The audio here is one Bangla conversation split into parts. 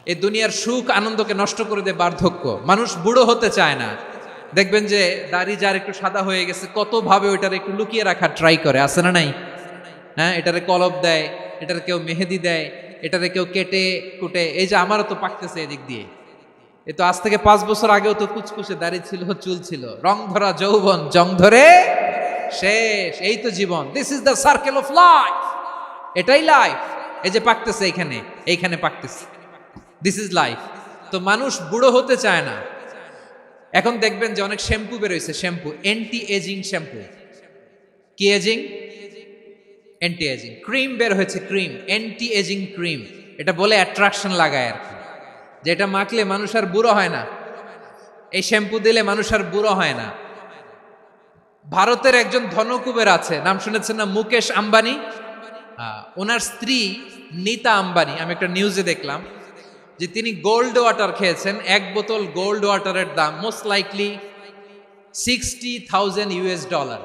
এই দুনিয়ার সুখ আনন্দকে নষ্ট করে দেয় বার্ধক্য। মানুষ বুড়ো হতে চায় না। দেখবেন যে দাড়ি যার একটু সাদা হয়ে গেছে কত ভাবে ওইটার একটু লুকিয়ে রাখার ট্রাই করে, আছে না নাই? হ্যাঁ, এটারে কলপ দেয়, এটার কেউ মেহেদি দেয়, এটারে কেউ কেটে কুটে। এই যে আমারও তো পাকতেছে এদিক দিয়ে, এ তো আজ থেকে 5 বছর আগেও তো কুচকুচে দাড়ি ছিল, চুল ছিল, রং ধরা যৌবন জং ধরে শেষ। এই তো জীবন, this is the circle of life. এটাই লাইফ। এই যে পাকতেছে এইখানে, এইখানে পাকতেছে, দিস ইজ লাইফ। তো মানুষ বুড়ো হতে চায় না। এখন দেখবেন যে অনেক শ্যাম্পু বেরোইছে, শ্যাম্পু অ্যান্টি এজিং শ্যাম্পু। কি এজিং? Anti ageing. ক্রিম বের হয়েছে, ক্রিম, অ্যান্টি এজিং ক্রিম। এটা বলে অ্যাট্রাকশন লাগায় আর কি, যে এটা মাখলে মানুষ আর বুড়ো হয় না, এই শ্যাম্পু দিলে মানুষ আর বুড়ো হয় না। ভারতের একজন ধনকুবের আছে, নাম শুনেছেন না? মুকেশ আম্বানি। ওনার স্ত্রী নীতা আম্বানি, আমি একটা নিউজে দেখলাম যে তিনি গোল্ড ওয়াটার খেয়েছেন। 1 বোতল গোল্ড ওয়াটারের দাম মোস্ট লাইকলি $60,000,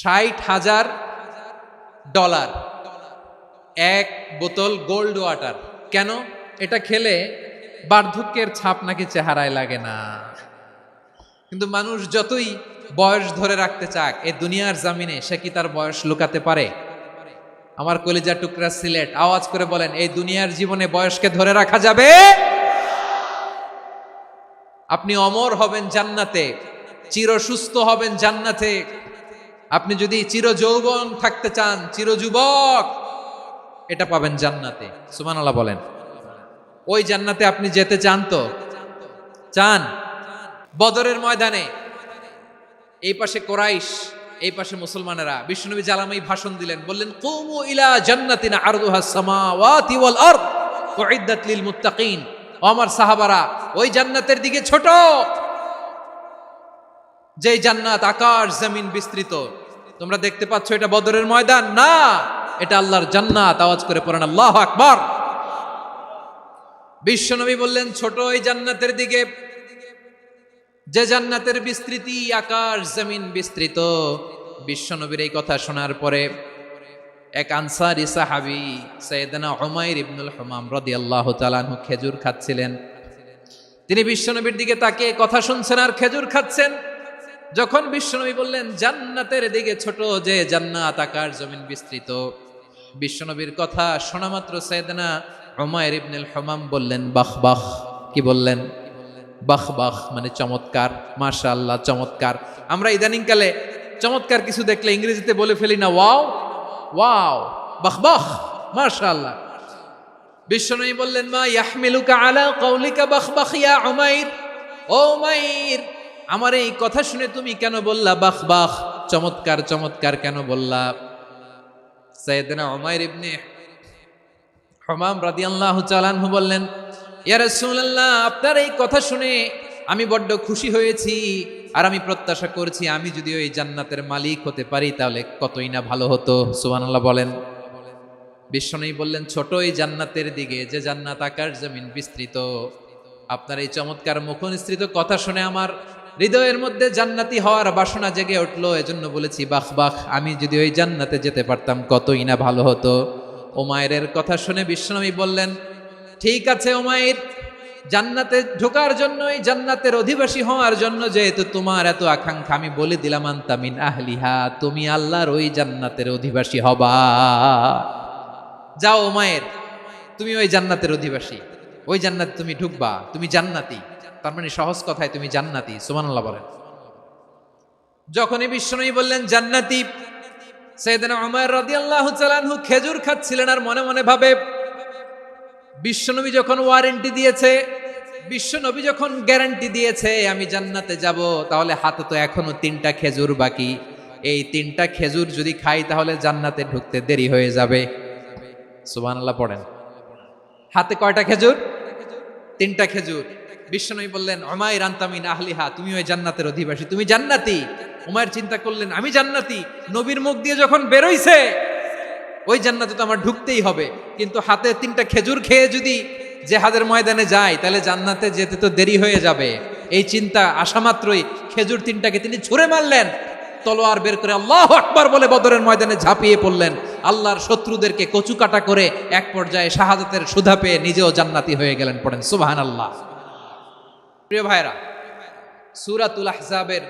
$60,000 1 বোতল গোল্ড ওয়াটার। কেন? এটা খেলে বার্ধক্যের ছাপ নাকি চেহারায় লাগে না। কিন্তু মানুষ যতই বয়স ধরে রাখতে চাক এই দুনিয়ার জামিনে, সে কি তার বয়স লুকাতে পারে? আমার কলিজা টুকরা সিলেট, আওয়াজ করে বলেন, এই দুনিয়ার জীবনে বয়সকে ধরে রাখা যাবে? আপনি অমর হবেন জান্নাতে, চির সুস্থ হবেন জান্নাতে। আপনি যদি চির যৌবন থাকতে চান, চির যুবক, এটা পাবেন জান্নাতে। সুবহানাল্লাহ বলেন। ওই জান্নাতে আপনি যেতে চান তো? চান? বদরের ময়দানে এই পাশে কোরাইশ, এই পাশে মুসলমানেরা, বিশ্বনবী জালামাই ভাষণ দিলেন, বললেন, কুমু ইলা জান্নাতিন আরদুহাস সামাওয়াতি ওয়াল আরদ উইদ্দাত লিল মুত্তাকিন। ও আমার সাহাবারা, ওই জান্নাতের দিকে ছোট, যেই জান্নাত আকাশ জমিন বিস্তৃত। তোমরা দেখতে পাচ্ছ এটা বদরের ময়দান না, এটা আল্লাহর জান্নাত। আওয়াজ করে পড়েন আল্লাহু আকবার। বিশ্বনবী বললেন, ছোট ওই জান্নাতের দিকে, যে জান্নাতের বিস্তৃতি আকাশ জমিন বিস্তৃত। বিশ্বনবীর এই কথা শোনার পরে এক আনসারী সাহাবী সাইয়েদনা উমাইর ইবনুল হুমাম রাদিয়াল্লাহু তাআলা আনহু খেজুর খাচ্ছিলেন। তিনি বিশ্বনবীর দিকে তাকিয়ে কথা শুনছেন আর খেজুর খাচ্ছেন। যখন বিশ্বনবী বললেন জান্নাতের দিকে ছোট, যে জান্নাত আকাশ জমিন বিস্তৃত, বিশ্বনবীর কথা শোনা মাত্র সাইয়েদনা উমাইর ইবনুল হুমাম বললেন বাহ বাহ। কি বললেন? বাহ বাহ, মানে চমৎকার, মাশাআল্লাহ, চমৎকার। আমরা ইদানিংকালে চমৎকার কিছু দেখলে ইংরেজিতে বলে ফেলি না, ওয়াও ওয়াও, বাহ বাহ, মাশাআল্লাহ। বিশ্বনবী বললেন, মা ইয়াহমিলুকা আলা কওলিকা বাহ বাহ ইয়া উমাইর। ও উমাইর, আমার এই কথা শুনে তুমি কেন বললা বাহ বাহ, চমৎকার চমৎকার কেন বললা? সাইয়েদনা উমাইর ইবনে হুমাম রাদিয়াল্লাহু তাআলা আনহু বললেন, ইয়া রাসূলুল্লাহ, আপনার এই কথা শুনে আমি বড্ড খুশি হয়েছি, আর আমি প্রত্যাশা করছি আমি যদি ওই জান্নাতের মালিক হতে পারি তাহলে কতই না ভালো হতো। সুবহানাল্লাহ বলেন। বিশ্বনবী বললেন, ছোট এই জান্নাতের দিকে, যে জান্নাত আকাশ জমিন বিস্তৃত। আপনার এই চমৎকার মুখনিসৃত কথা শুনে আমার হৃদয়ের মধ্যে জান্নাতি হওয়ার বাসনা জেগে উঠলো, এজন্য বলেছি বাহ বাহ, আমি যদি ওই জান্নাতে যেতে পারতাম কতই না ভালো হতো। উমাইরের কথা শুনে বিশ্বনবী বললেন, ঠিক আছে উমাইর, জান্নাতে ঢোকার জন্য, এই জান্নাতের অধিবাসী হওয়ার জন্য যেহেতু তোমার এত আকাঙ্ক্ষা, আমি বলে দিলাম আনতা মিন আহলিহা, তুমি আল্লাহর ওই জান্নাতের অধিবাসী হবা। যাও উমাইর, তুমি ওই জান্নাতের অধিবাসী, ওই জান্নাতে তুমি ঢুকবা, তুমি জান্নাতি। তার মানে সহজ কথায় তুমি জান্নাতি। সুবহানাল্লাহ বলেন। যখনই বিশ্বনবী বললেন জান্নাতি, সাইয়েদনা উমাইর রাদিয়াল্লাহু তাআলা আনহু খেজুর খাচ্ছিলেন আর মনে মনে ভাবে, বিশ্বনবী যখন ওয়ারেন্টি দিয়েছে, বিশ্বনবী যখন গ্যারান্টি দিয়েছে আমি জান্নাতে যাব, তাহলে হাতে তো এখনো 3টা খেজুর বাকি। এই 3টা খেজুর যদি খাই তাহলে জান্নাতে ঢুকতে দেরি হয়ে যাবে। সুবহানাল্লাহ পড়েন। হাতে কয়টা খেজুর? 3টা খেজুর। বিশ্বনবী বললেন, উমাইর আনতা মিন আহলিহা, তুমি ওই জান্নাতের অধিবাসী, তুমি জান্নাতি। উমাইর চিন্তা করলেন, আমি জান্নাতি, নবীর মুখ দিয়ে যখন বেরোইছে ওই জান্নাতে তো আমার ঢুকতেই হবে, কিন্তু হাতে 3টা খেজুর খেয়ে যদি জিহাদের ময়দানে যাই তাহলে জান্নাতে যেতে তো দেরি হয়ে যাবে। এই চিন্তা আসা মাত্রই খেজুর 3টাকে তিনি ছুঁড়ে মারলেন, তলোয়ার বের করে আল্লাহু আকবার বলে বদরের ময়দানে ঝাঁপিয়ে পড়লেন। আল্লাহর শত্রুদেরকে কচুকাটা করে এক পর্যায়ে শাহাদাতের সুধা পেয়ে নিজেও জান্নাতি হয়ে গেলেন। পড়েন সুবহানাল্লাহ। প্রিয় ভাইরা, সূরাতুল আহজাবের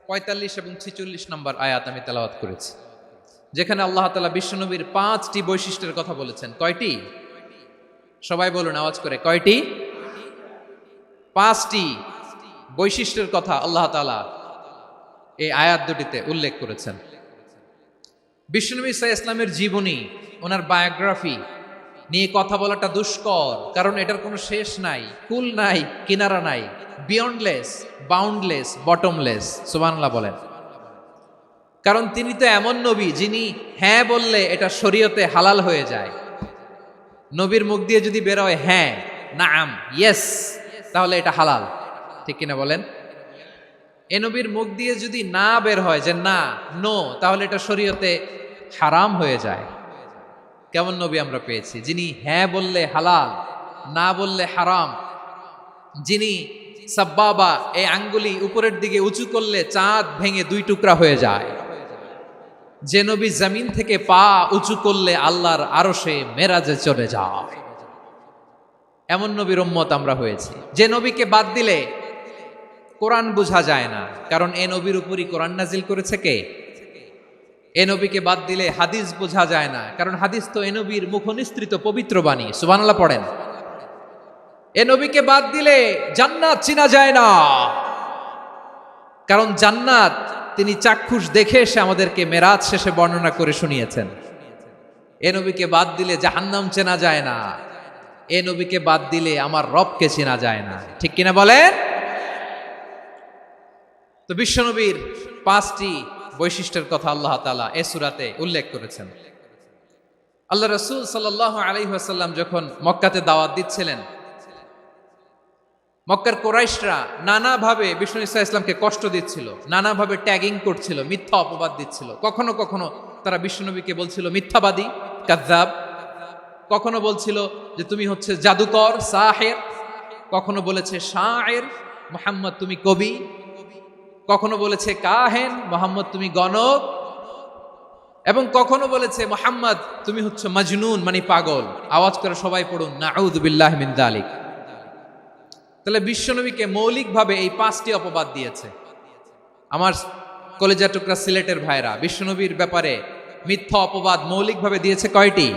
৪৫ এবং ৪৬ নম্বর আয়াত আমি তেলাওয়াত করেছি, যেখানে আল্লাহ তাআলা বিশ্বনবীর ৫টি বৈশিষ্ট্যের কথা বলেছেন। কয়টি? সবাই বলুন আওয়াজ করে, কয়টি? ৫টি বৈশিষ্ট্যের কথা আল্লাহ তাআলা এই আয়াত দুটিতে উল্লেখ করেছেন। বিশ্বনবী সাল্লাল্লাহু আলাইহি ইসলামের জীবনী, ওনার বায়োগ্রাফি নিয়ে কথা বলাটা দুষ্কর, কারণ এটার কোনো শেষ নাই, কুল নাই, কিনারা নাই, বিয়ন্ডলেস, বাউন্ডলেস, বটমলেস। সুবহানাল্লাহ বলেন। কারণ তিনি তো এমন নবী যিনি হ্যাঁ বললে এটা শরীয়তে হালাল হয়ে যায়। নবীর মুখ দিয়ে যদি বের হয় হ্যাঁ, নাম, ইয়েস, তাহলে এটা হালাল। ঠিক কিনা বলেন? এ নবীর মুখ দিয়ে যদি না বের হয় যে না, নো, তাহলে এটা শরীয়তে হারাম হয়ে যায়। কেমন নবী আমরা পেয়েছি, যিনি হ্যাঁ বললে হালাল, না বললে হারাম, যিনি সাব্বাবা, এই আঙ্গুলি উপরের দিকে উঁচু করলে চাঁদ ভেঙে 2 টুকরা হয়ে যায়, যে নবী জমিন থেকে পা উঁচু করলে আল্লাহর আরশে মেরাজে চলে যায়, এমন নবীর উম্মত আমরা হয়েছি। যে নবীকে বাদ দিলে কোরআন বোঝা যায় না, কারণ এ নবীর উপরই কোরআন নাজিল করেছে কে? এ নবীকে বাদ দিলে হাদিস বোঝা যায় না, কারণ হাদিস তো এ নবীর মুখনিসৃত পবিত্র বাণী। সুবহানাল্লাহ পড়েন। এ নবীকে বাদ দিলে জান্নাত চিনা যায় না, কারণ জান্নাত তিনি চাক্ষুষ দেখে এসে আমাদেরকে মেরাজ শেষে বর্ণনা করে শুনিয়েছেন। এ নবীকে বাদ দিলে জাহান্নাম চেনা যায় না, এ নবীকে বাদ দিলে আমার রবকে চেনা যায় না। ঠিক কিনা বলেন? তো বিশ্বনবীর 5টি বৈশিষ্ট্যের কথা আল্লাহ তাআলা এই সূরাতে উল্লেখ করেছেন। আল্লাহ রাসূল সাল্লাল্লাহু আলাইহি ওয়াসাল্লাম যখন মক্কাতে দাওয়াত দিচ্ছিলেন, মক্কার কুরাইশরা নানাভাবে বিষ্ণু ঈসা ইসলামকে কষ্ট দিচ্ছিল, নানাভাবে ট্যাগিং করছিল, মিথ্যা অপবাদ দিচ্ছিল। কখনো কখনো তারা বিশ্বনবীকে বলছিল মিথ্যাবাদী, কাযযাব। কখনো বলছিল যে তুমি হচ্ছে জাদুকর, সাহির। কখনো বলেছে শায়ের, মুহাম্মদ তুমি কবি। কখনো বলেছে কাহেন, মুহাম্মদ তুমি গণক। এবং কখনো বলেছে মুহাম্মদ তুমি হচ্ছে মাজনুন, মানে পাগল। আওয়াজ করে সবাই পড়ুন নাউযু বিল্লাহি মিন যালিক। তাহলে বিশ্বনবীকে মৌলিকভাবে এই 5টি অপবাদ দিয়েছে। আমার কলেজা টুকরা সিলেটের ভাইরা, বিশ্বনবীর ব্যাপারে মিথ্যা অপবাদ মৌলিকভাবে দিয়েছে কয়টি?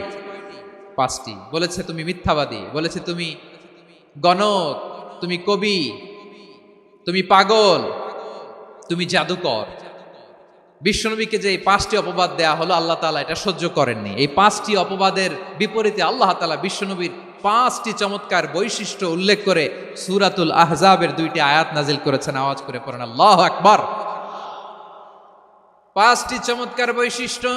5টি। বলেছে তুমি মিথ্যাবাদী, বলেছে তুমি গণক, তুমি কবি, তুমি পাগল, তুমি জাদুকর। বিশ্বনবীকে যে এই 5টি অপবাদ দেয়া হলো, আল্লাহ তাআলা এটা সহ্য করেননি। এই 5টি অপবাদের বিপরীতে আল্লাহ তাআলা বিশ্বনবীর 5টি চমৎকার বৈশিষ্ট্য উল্লেখ করে সূরাতুল আহজাবের 2টি আয়াত নাজিল করেছেন। আওয়াজ করে পড়েন আল্লাহু আকবার। 5টি চমৎকার বৈশিষ্ট্য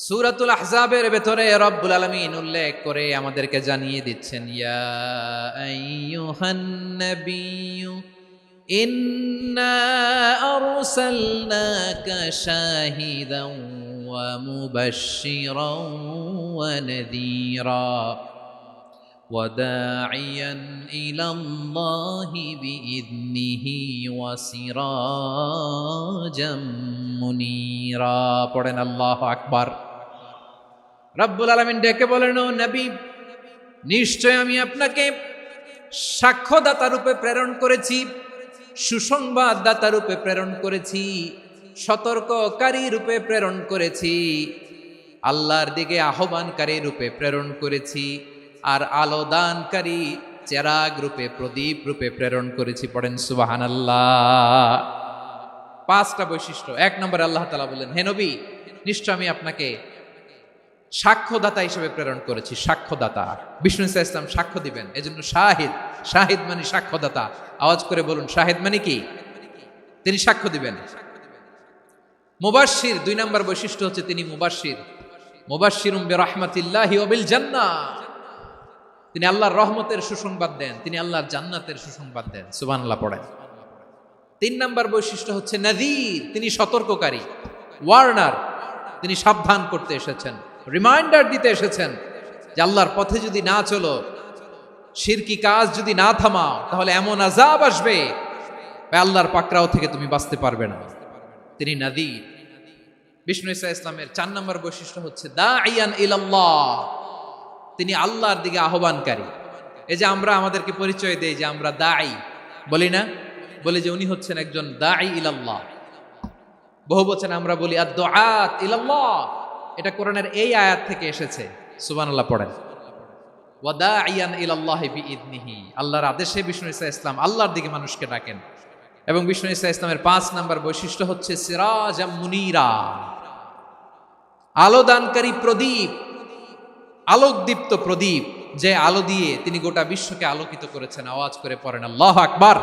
সূরাতুল আহজাবের ভেতরে রব্বুল আলামিন উল্লেখ করে আমাদেরকে জানিয়ে দিচ্ছেন, ইয়া আইয়ুহান নাবিয়্যু ইন্না আরসালনাকা শাহিদান ওয়া মুবাশশিরান ওয়া নাযীরা ওয়া দাঈয়ান ইলাল্লাহি বিইذনিহি ওয়া সিরাজাম মুনীরা। পড়েন আল্লাহু আকবার। রব্বুল আলামিন ডেকে বলেন, ও নবী, নিশ্চয় আমি আপনাকে সাক্ষ্যদাতা রূপে প্রেরণ করেছি, সুসংবাদদাতা রূপে প্রেরণ করেছি, সতর্ককারী রূপে প্রেরণ করেছি, আল্লাহর দিকে আহ্বানকারী রূপে প্রেরণ করেছি, আর আলো দানকারী চেরাগ রূপে, প্রদীপ রূপে প্রেরণ করেছি। পড়েন সুবহানাল্লাহ। 5টা বৈশিষ্ট্য। 1 নম্বরে আল্লাহ তাআলা বললেন, হে নবী, নিশ্চয় আমি আপনাকে সাক্ষ্যদাতা হিসেবে প্রেরণ করেছি। সাক্ষ্যদাতা, বিষ্ণু ঈসা ইসলাম সাক্ষ্য দিবেন, এজন্য শাহিদ। শাহিদ মানে সাক্ষ্যদাতা। আওয়াজ করে বলুন, শাহিদ মানে কি? তিনি সাক্ষ্য দিবেন। মুবাশশির, 2 নম্বর বৈশিষ্ট্য হচ্ছে তিনি মুবাশশির। মুবাশশিরুম বিরাহমাতিল্লাহি ওয়া বিল জান্নাহ। তিনি আল্লাহর রহমতের সুসংবাদ দেন, তিনি আল্লাহর জান্নাতের সুসংবাদ দেন। সুবহানাল্লাহ পড়েন। 3 নম্বর বৈশিষ্ট্য হচ্ছে নাযীর, তিনি সতর্ককারী, ওয়ার্নার। তিনি সাবধান করতে এসেছেন, রিমাইন্ডার দিতে এসেছেন যে আল্লাহর পথে যদি না চলো, শিরকি কাজ যদি না থামাও, তাহলে এমন আযাব আসবে আল্লাহর পাকড়াও থেকে তুমি বাঁচতে পারবে না। তিনি নাযীর। বিষ্ণু ঈসা ইসলামের 4 নম্বর বৈশিষ্ট্য হচ্ছে দাঈয়ান ইলাল্লাহ, তিনি আল্লাহর দিকে আহ্বানকারী। এই যে আমরা আমাদেরকে পরিচয় দেই যে আমরা দাঈ, বলি না? বলি যে উনি হচ্ছেন একজন দাঈ ইলাল্লাহ। বহু বচনে আমরা বলি আদ-দুআত ইলাল্লাহ, এটা কোরআনের এই আয়াত থেকে এসেছে। সুবহানাল্লাহ পড়েন। ওয়া দাঈয়ান ইলাল্লাহি বিইذনিহি, আল্লাহর আদেশে বিষ্ণু ঈসা ইসলাম আল্লাহর দিকে মানুষকে ডাকেন। এবং বিষ্ণু ঈসা ইসলামের 5 নম্বর বৈশিষ্ট্য হচ্ছে সিরাজাম মুনীরা, আলোদানকারী প্রদীপ, আলোকদীপ্ত প্রদীপ, যে আলো দিয়ে তিনি গোটা বিশ্বকে আলোকিত করেছেন। আওয়াজ করে পড়েন আল্লাহু আকবার।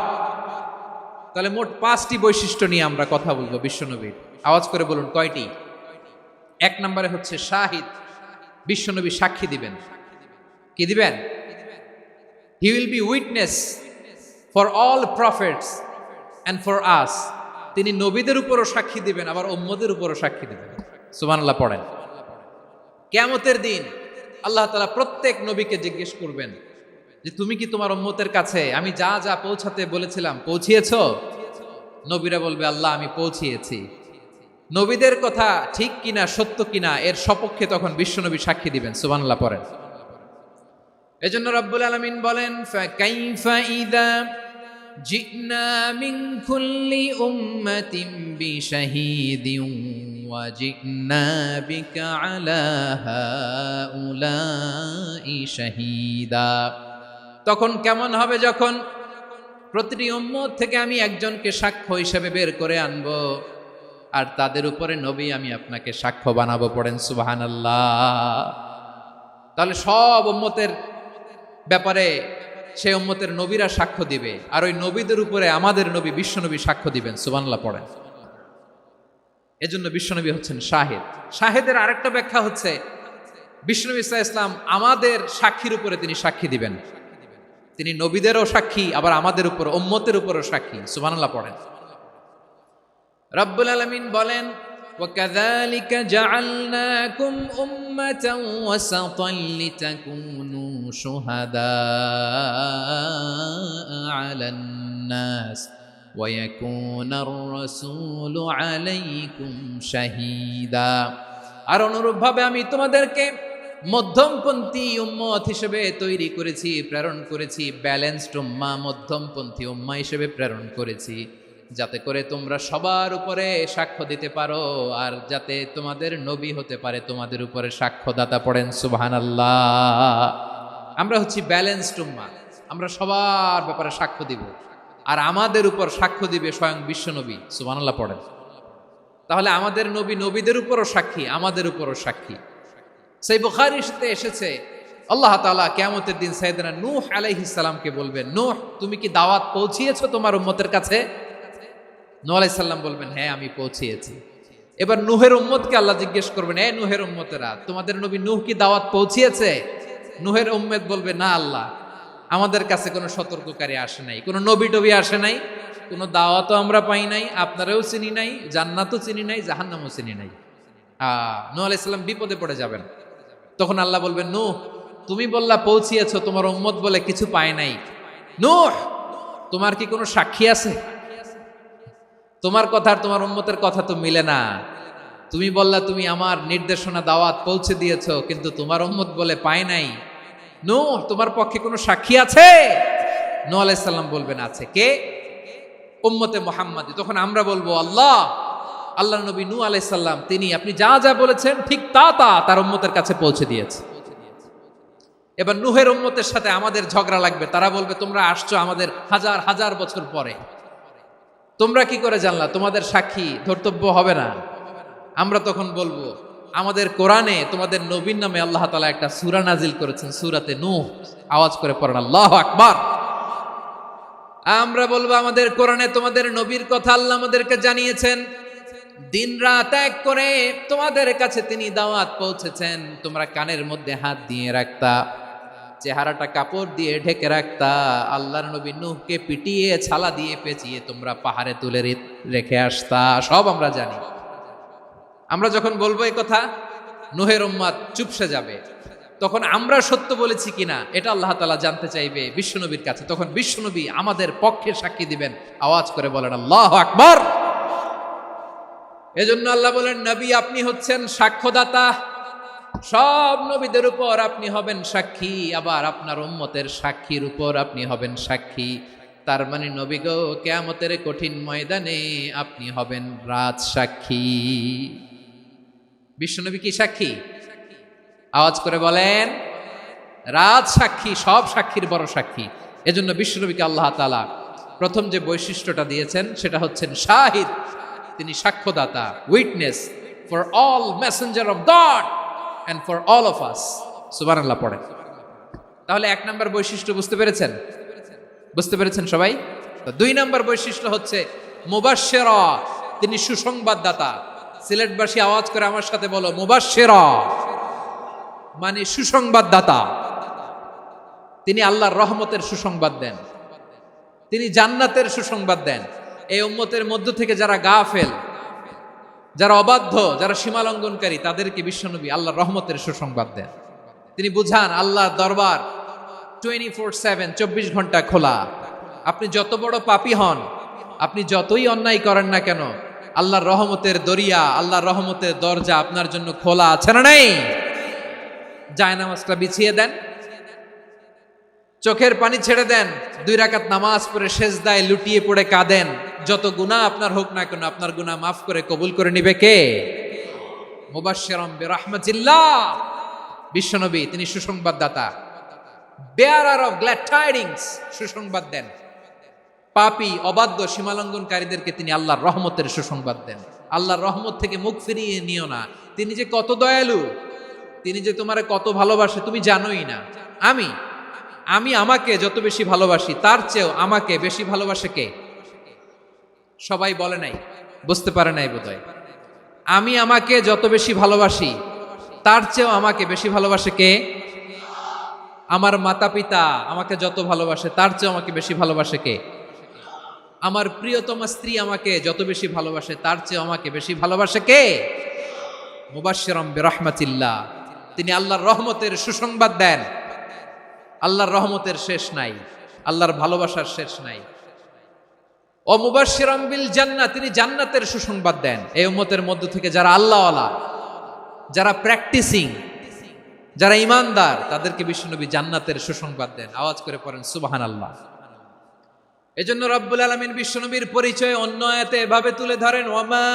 তাহলে মোট 5টি বৈশিষ্ট্য নিয়ে আমরা কথা বলবো বিশ্বনবীর। আওয়াজ করে বলুন কয়টি? 1 নম্বরে হচ্ছে শাহিদ, বিশ্বনবী সাক্ষী দিবেন। কি দিবেন? He will be witness for all prophets and for us, তিনি নবীদের উপরও সাক্ষী দিবেন, আবার উম্মতের উপরও সাক্ষী দিবেন। সুবহানাল্লাহ পড়েন। কিয়ামতের দিন আল্লাহ তাআলা প্রত্যেক নবীকে জিজ্ঞেস করবেন যে তুমি কি তোমার উম্মতের কাছে আমি যা যা পৌঁছাতে বলেছিলাম পৌঁছিয়েছো? নবীরা বলবে আল্লাহ আমি পৌঁছিয়েছি। নবীদের কথা ঠিক কিনা, সত্য কিনা, এর সপক্ষে তখন বিশ্বনবী সাক্ষী দিবেন। সুবহানাল্লাহ পড়েন। এজন্য রব্বুল আলামিন বলেন ফাকাইফা ইযা জিনা মিন কুল্লি উম্মাতিন বিশাহীদিন ওয়া জিনা বিকা আলা হাউলাই শাহীদা, তখন কেমন হবে যখন প্রতিটি উম্মত থেকে আমি একজনকে সাক্ষ্য হিসেবে বের করে আনবো, আর তাদের উপরে নবী আমি আপনাকে সাক্ষ্য বানাবো। পড়েন সুবহানাল্লাহ। তাহলে সব উম্মতের ব্যাপারে সেই উম্মতের নবীরা সাক্ষ্য দিবে, আর ওই নবীদের উপরে আমাদের নবী বিশ্বনবী সাক্ষ্য দিবেন। সুবহানাল্লাহ পড়েন। এজন্য বিশ্বনবী হচ্ছেন শাহিদ। শাহিদের আরেকটা ব্যাখ্যা হচ্ছে বিশ্বনবী সাল্লাল্লাহু আলাইহি ওয়াসাল্লাম আমাদের সাক্ষীর উপরে তিনি সাক্ষী দিবেন। তিনি নবীদেরও সাক্ষী, আবার আমাদের উপর উম্মতের উপরও সাক্ষী। সুবহানাল্লাহ পড়েন। রব্বুল আলামিন বলেন وَكَذَلِكَ جَعَلْنَاكُمْ أُمَّةً وَسَطًا لِتَكُونُوا شُهَدَاءَ عَلَى النَّاسِ وَيَكُونَ الرَّسُولُ عَلَيْكُمْ شَهِيدًا, আর অনুরূপভাবে আমি তোমাদেরকে মধ্যমপন্থী উম্মত হিসেবে তৈরি করেছি, প্রেরণ করেছি। ব্যালেন্সড উম্মাহ, মধ্যমপন্থী উম্মাহ হিসেবে প্রেরণ করেছি, যাতে করে তোমরা সবার উপরে সাক্ষ্য দিতে পারো, আর যাতে তোমাদের নবী হতে পারে তোমাদের উপরে সাক্ষ্যদাতা। পড়েন সুবহানাল্লাহ। আমরা হচ্ছি ব্যালেন্সড উম্মাহ, আমরা সবার ব্যাপারে সাক্ষ্য দিব, আর আমাদের উপর সাক্ষ্য দিবে স্বয়ং বিশ্বনবী। সুবহানাল্লাহ পড়েন। তাহলে আমাদের নবী নবীদের উপরও সাক্ষী, আমাদের উপরও সাক্ষী। সেই বুখারীতে এসেছে আল্লাহ তাআলা কিয়ামতের দিন সাইয়েদনা নূহ আলাইহিস সালামকে বলবেন, নূহ তুমি কি দাওয়াত পৌঁছিয়েছো তোমার উম্মতের কাছে? নূহ আলাইহিস সালাম বলবেন হ্যাঁ আমি পৌঁছিয়েছি। এবার নূহের উম্মতকে আল্লাহ জিজ্ঞেস করবেন, এ নূহের উম্মতেরা তোমাদের নবী নূহ কি দাওয়াত পৌঁছিয়েছে? নূহের উম্মত বলবে না আল্লাহ, আমাদের কাছে কোনো সতর্ককারী আসে নাই, কোনো নবী টবি আসে নাই, কোনো দাওয়াতও আমরা পাই নাই, আপনারাও চিনি নাই, জান্নাতও চিনি নাই, জাহান্নামও চিনি নাই। নূহ আলাইহিস সালাম বিপদে পড়ে যাবেন। তখন আল্লাহ বলবেন নূহ তুমি বললা পৌঁছিয়েছো, তোমার উম্মত বলে কিছু পায় নাই। নূহ তোমার কি কোনো সাক্ষী আছে? তোমার কথা আর তোমার উম্মতের কথা তো মিলে না। তুমি বললা তুমি আমার নির্দেশনা দাওয়াত পৌঁছে দিয়েছো, কিন্তু তোমার উম্মত বলে পায় নাই। নূহ তোমার পক্ষে কোনো সাক্ষী আছে? নূহ আলাইহিস সালাম বলবেন আছে। কে? উম্মতে মুহাম্মাদি। তখন আমরা বলবো আল্লাহ, আল্লাহর নবী নূহ আলাইহিস সালাম তিনি আপনি যা যা বলেছেন ঠিক তা তার উম্মতের কাছে পৌঁছে দিয়েছে। এবার নূহের উম্মতের সাথে আমাদের ঝগড়া লাগবে। তারা বলবে তোমরা আসছো আমাদের হাজার হাজার বছর পরে, তোমরা কি করে জানলা? তোমাদের সাক্ষী ধর্তব্য হবে না। আমরা তখন বলবো আমাদের কোরআনে তোমাদের নবীর নামে আল্লাহ তাআলা একটা সূরা নাজিল করেছেন, সূরাতে নূহ। আওয়াজ করে পড়েন আল্লাহু আকবার। আমরা বলবো আমাদের কোরআনে তোমাদের নবীর কথা আল্লাহ আমাদেরকে জানিয়েছেন, দিন রাত এক করে তোমাদের কাছে তিনি দাওয়াত পৌঁছেছেন। তোমরা কানের মধ্যে হাত দিয়ে রাখতা, চেহারাটা কাপড় দিয়ে ঢেকে রাখতা, আল্লাহর নবী নূহকে পিটিয়ে ছালা দিয়ে পেঁচিয়ে তোমরা পাহাড়ে তুলে রেখে আসতা। সব আমরা জানি। আমরা যখন বলবো এই কথা, নূহের উম্মত চুপসে যাবে। তখন আমরা সত্য বলেছি কিনা এটা আল্লাহ তাআলা জানতে চাইবে বিশ্বনবীর কাছে। তখন বিশ্বনবী আমাদের পক্ষে সাক্ষী দিবেন। আওয়াজ করে বলেন আল্লাহু আকবার। এজন্য আল্লাহ বলেন, নবী আপনি হচ্ছেন সাক্ষ্যদাতা, সব নবীদের উপর আপনি হবেন সাক্ষী, আবার আপনার উম্মতের সাক্ষীর উপর আপনি হবেন সাক্ষী। তার মানে নবী গো, কিয়ামতের কঠিন ময়দানে আপনি হবেন রাজ সাক্ষী। বিশ্বনবী কি সাক্ষী? আওয়াজ করে বলেন, রাজ সাক্ষী, সব সাক্ষীর বড় সাক্ষী। এজন্য বিশ্বনবীকে আল্লাহ তাআলা প্রথম যে বৈশিষ্ট্যটা দিয়েছেন সেটা হচ্ছেন শাহিদ। তিনি সাক্ষ্যদাতা, witness for all messenger of God and for all of us। সুবহানাল্লাহ পড়েন। তাহলে এক নাম্বার বৈশিষ্ট্য বুঝতে পেরেছেন? বুঝতে পেরেছেন সবাই? তো দুই নাম্বার বৈশিষ্ট্য হচ্ছে মুবাশশিরা, তিনি সুসংবাদদাতা। সিলেটবাসী আওয়াজ করে আমার সাথে বলো, মুবাশশিরা মানে সুসংবাদদাতা। তিনি আল্লাহর রহমতের সুসংবাদ দেন, তিনি জান্নাতের সুসংবাদ দেন। এই উম্মতের মধ্য থেকে যারা গাফেল, যারা অবাধ্য, যারা সীমালঙ্ঘনকারী, তাদেরকে বিশ্বনবী আল্লাহর রহমতের সুসংবাদ দেন। তিনি বুঝান আল্লাহর দরবার 24/7, 24 ঘন্টা খোলা। আপনি যত বড় পাপী হন, আপনি যতই অন্যায় করেন না কেন, আল্লাহর রহমতের দরিয়া, আল্লাহর রহমতের দরজা আপনার জন্য খোলা আছে না নেই? জায়নামাজটা বিছিয়ে দেন, চোখের পানি ছেড়ে দেন, 2 রাকাত নামাজ পড়ে সেজদায় লুটিয়ে পড়ে কাঁদেন। যত গুনাহ আপনার হোক না কেন, আপনার গুনাহ মাফ করে কবুল করে নিবে কে? মুবাশশিরাম বিরাহমাতিল্লাহ। বিশ্বনবী তিনি সুসংবাদদাতা, বেয়ারার অফ গ্ল্যাড টাইডিংস, সুসংবাদ দেন। পাপী, অবাধ্য, সীমালঙ্ঘনকারীদেরকে তিনি আল্লাহর রহমতের সুসংবাদ দেন। আল্লাহর রহমত থেকে মুখ ফিরিয়ে নিও না। তিনি যে কত দয়ালু, তিনি যে তোমারে কত ভালোবাসে তুমি জানোই না। আমি আমাকে যত বেশি ভালোবাসি, তার চেয়েও আমাকে বেশি ভালোবাসে কে? সবাই বলে নাই, বুঝতে পারে নাই বোধহয়। আমি আমাকে যত বেশি ভালোবাসি, তার চেয়েও আমাকে বেশি ভালোবাসে কে? আমার মাতা পিতা আমাকে যত ভালোবাসে, তার চেয়েও আমাকে বেশি ভালোবাসে কে? আমার প্রিয়তমা স্ত্রী আমাকে যত বেশি ভালোবাসে, তার চেয়েও আমাকে বেশি ভালোবাসে কে? মুবাশশিরাম বিরাহমাতিল্লাহ, তিনি আল্লাহর রহমতের সুসংবাদ দেন। আল্লাহর রহমতের শেষ নাই, আল্লাহর ভালোবাসার শেষ নাই। ও মুবাশশিরাম বিল জান্নাহ, তিনি জান্নাতের সুসংবাদ দেন। এই উম্মতের মধ্য থেকে যারা আল্লাহওয়ালা, যারা প্র্যাকটিসিং, যারা ঈমানদার, তাদেরকে বিশ্বনবী জান্নাতের সুসংবাদ দেন। আওয়াজ করে পড়েন সুবহানাল্লাহ। এজন্য রব্বুল আলামিন বিশ্বনবীর পরিচয় অন্য আয়াতে এভাবে তুলে ধরেন, ওয়ামা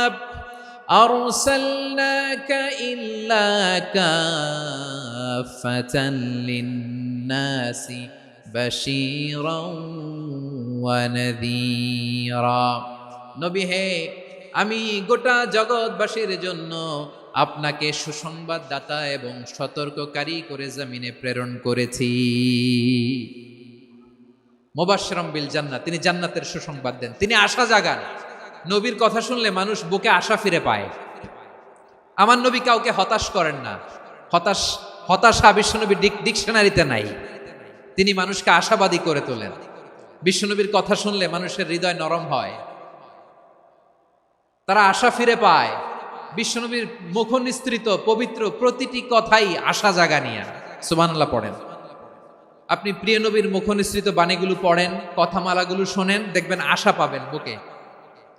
আরসালনাকা ইল্লা কাফাতান লিন-নাসি বাশীরাও ওয়া নাযীরা। নবী হে, আমি গোটা জগৎবাসীর জন্য আপনাকে সুসংবাদদাতা এবং সতর্ককারী করে জমিনে প্রেরণ করেছি। মুবাশশিরাম বিল জান্নাহ, তিনি জান্নাতের সুসংবাদ দেন, তিনি আশা জাগান। নবীর কথা শুনলে মানুষ বুকে আশা ফিরে পায়। আমার নবী কাউকে হতাশ করেন না। হতাশা বিশ্বনবীর ডিকশনারিতে নাই। তিনি মানুষকে আশাবাদী করে তোলেন। বিশ্বনবীর কথা শুনলে মানুষের হৃদয় নরম হয়, তারা আশা ফিরে পায়। বিশ্বনবীর মুখ নিঃসৃত পবিত্র প্রতিটি কথাই আশা জাগানিয়া। সুবহানাল্লাহ পড়েন। আপনি প্রিয় নবীর মুখ নিঃসৃত বাণীগুলো পড়েন, কথামালাগুলো শোনেন, দেখবেন আশা পাবেন, বুকে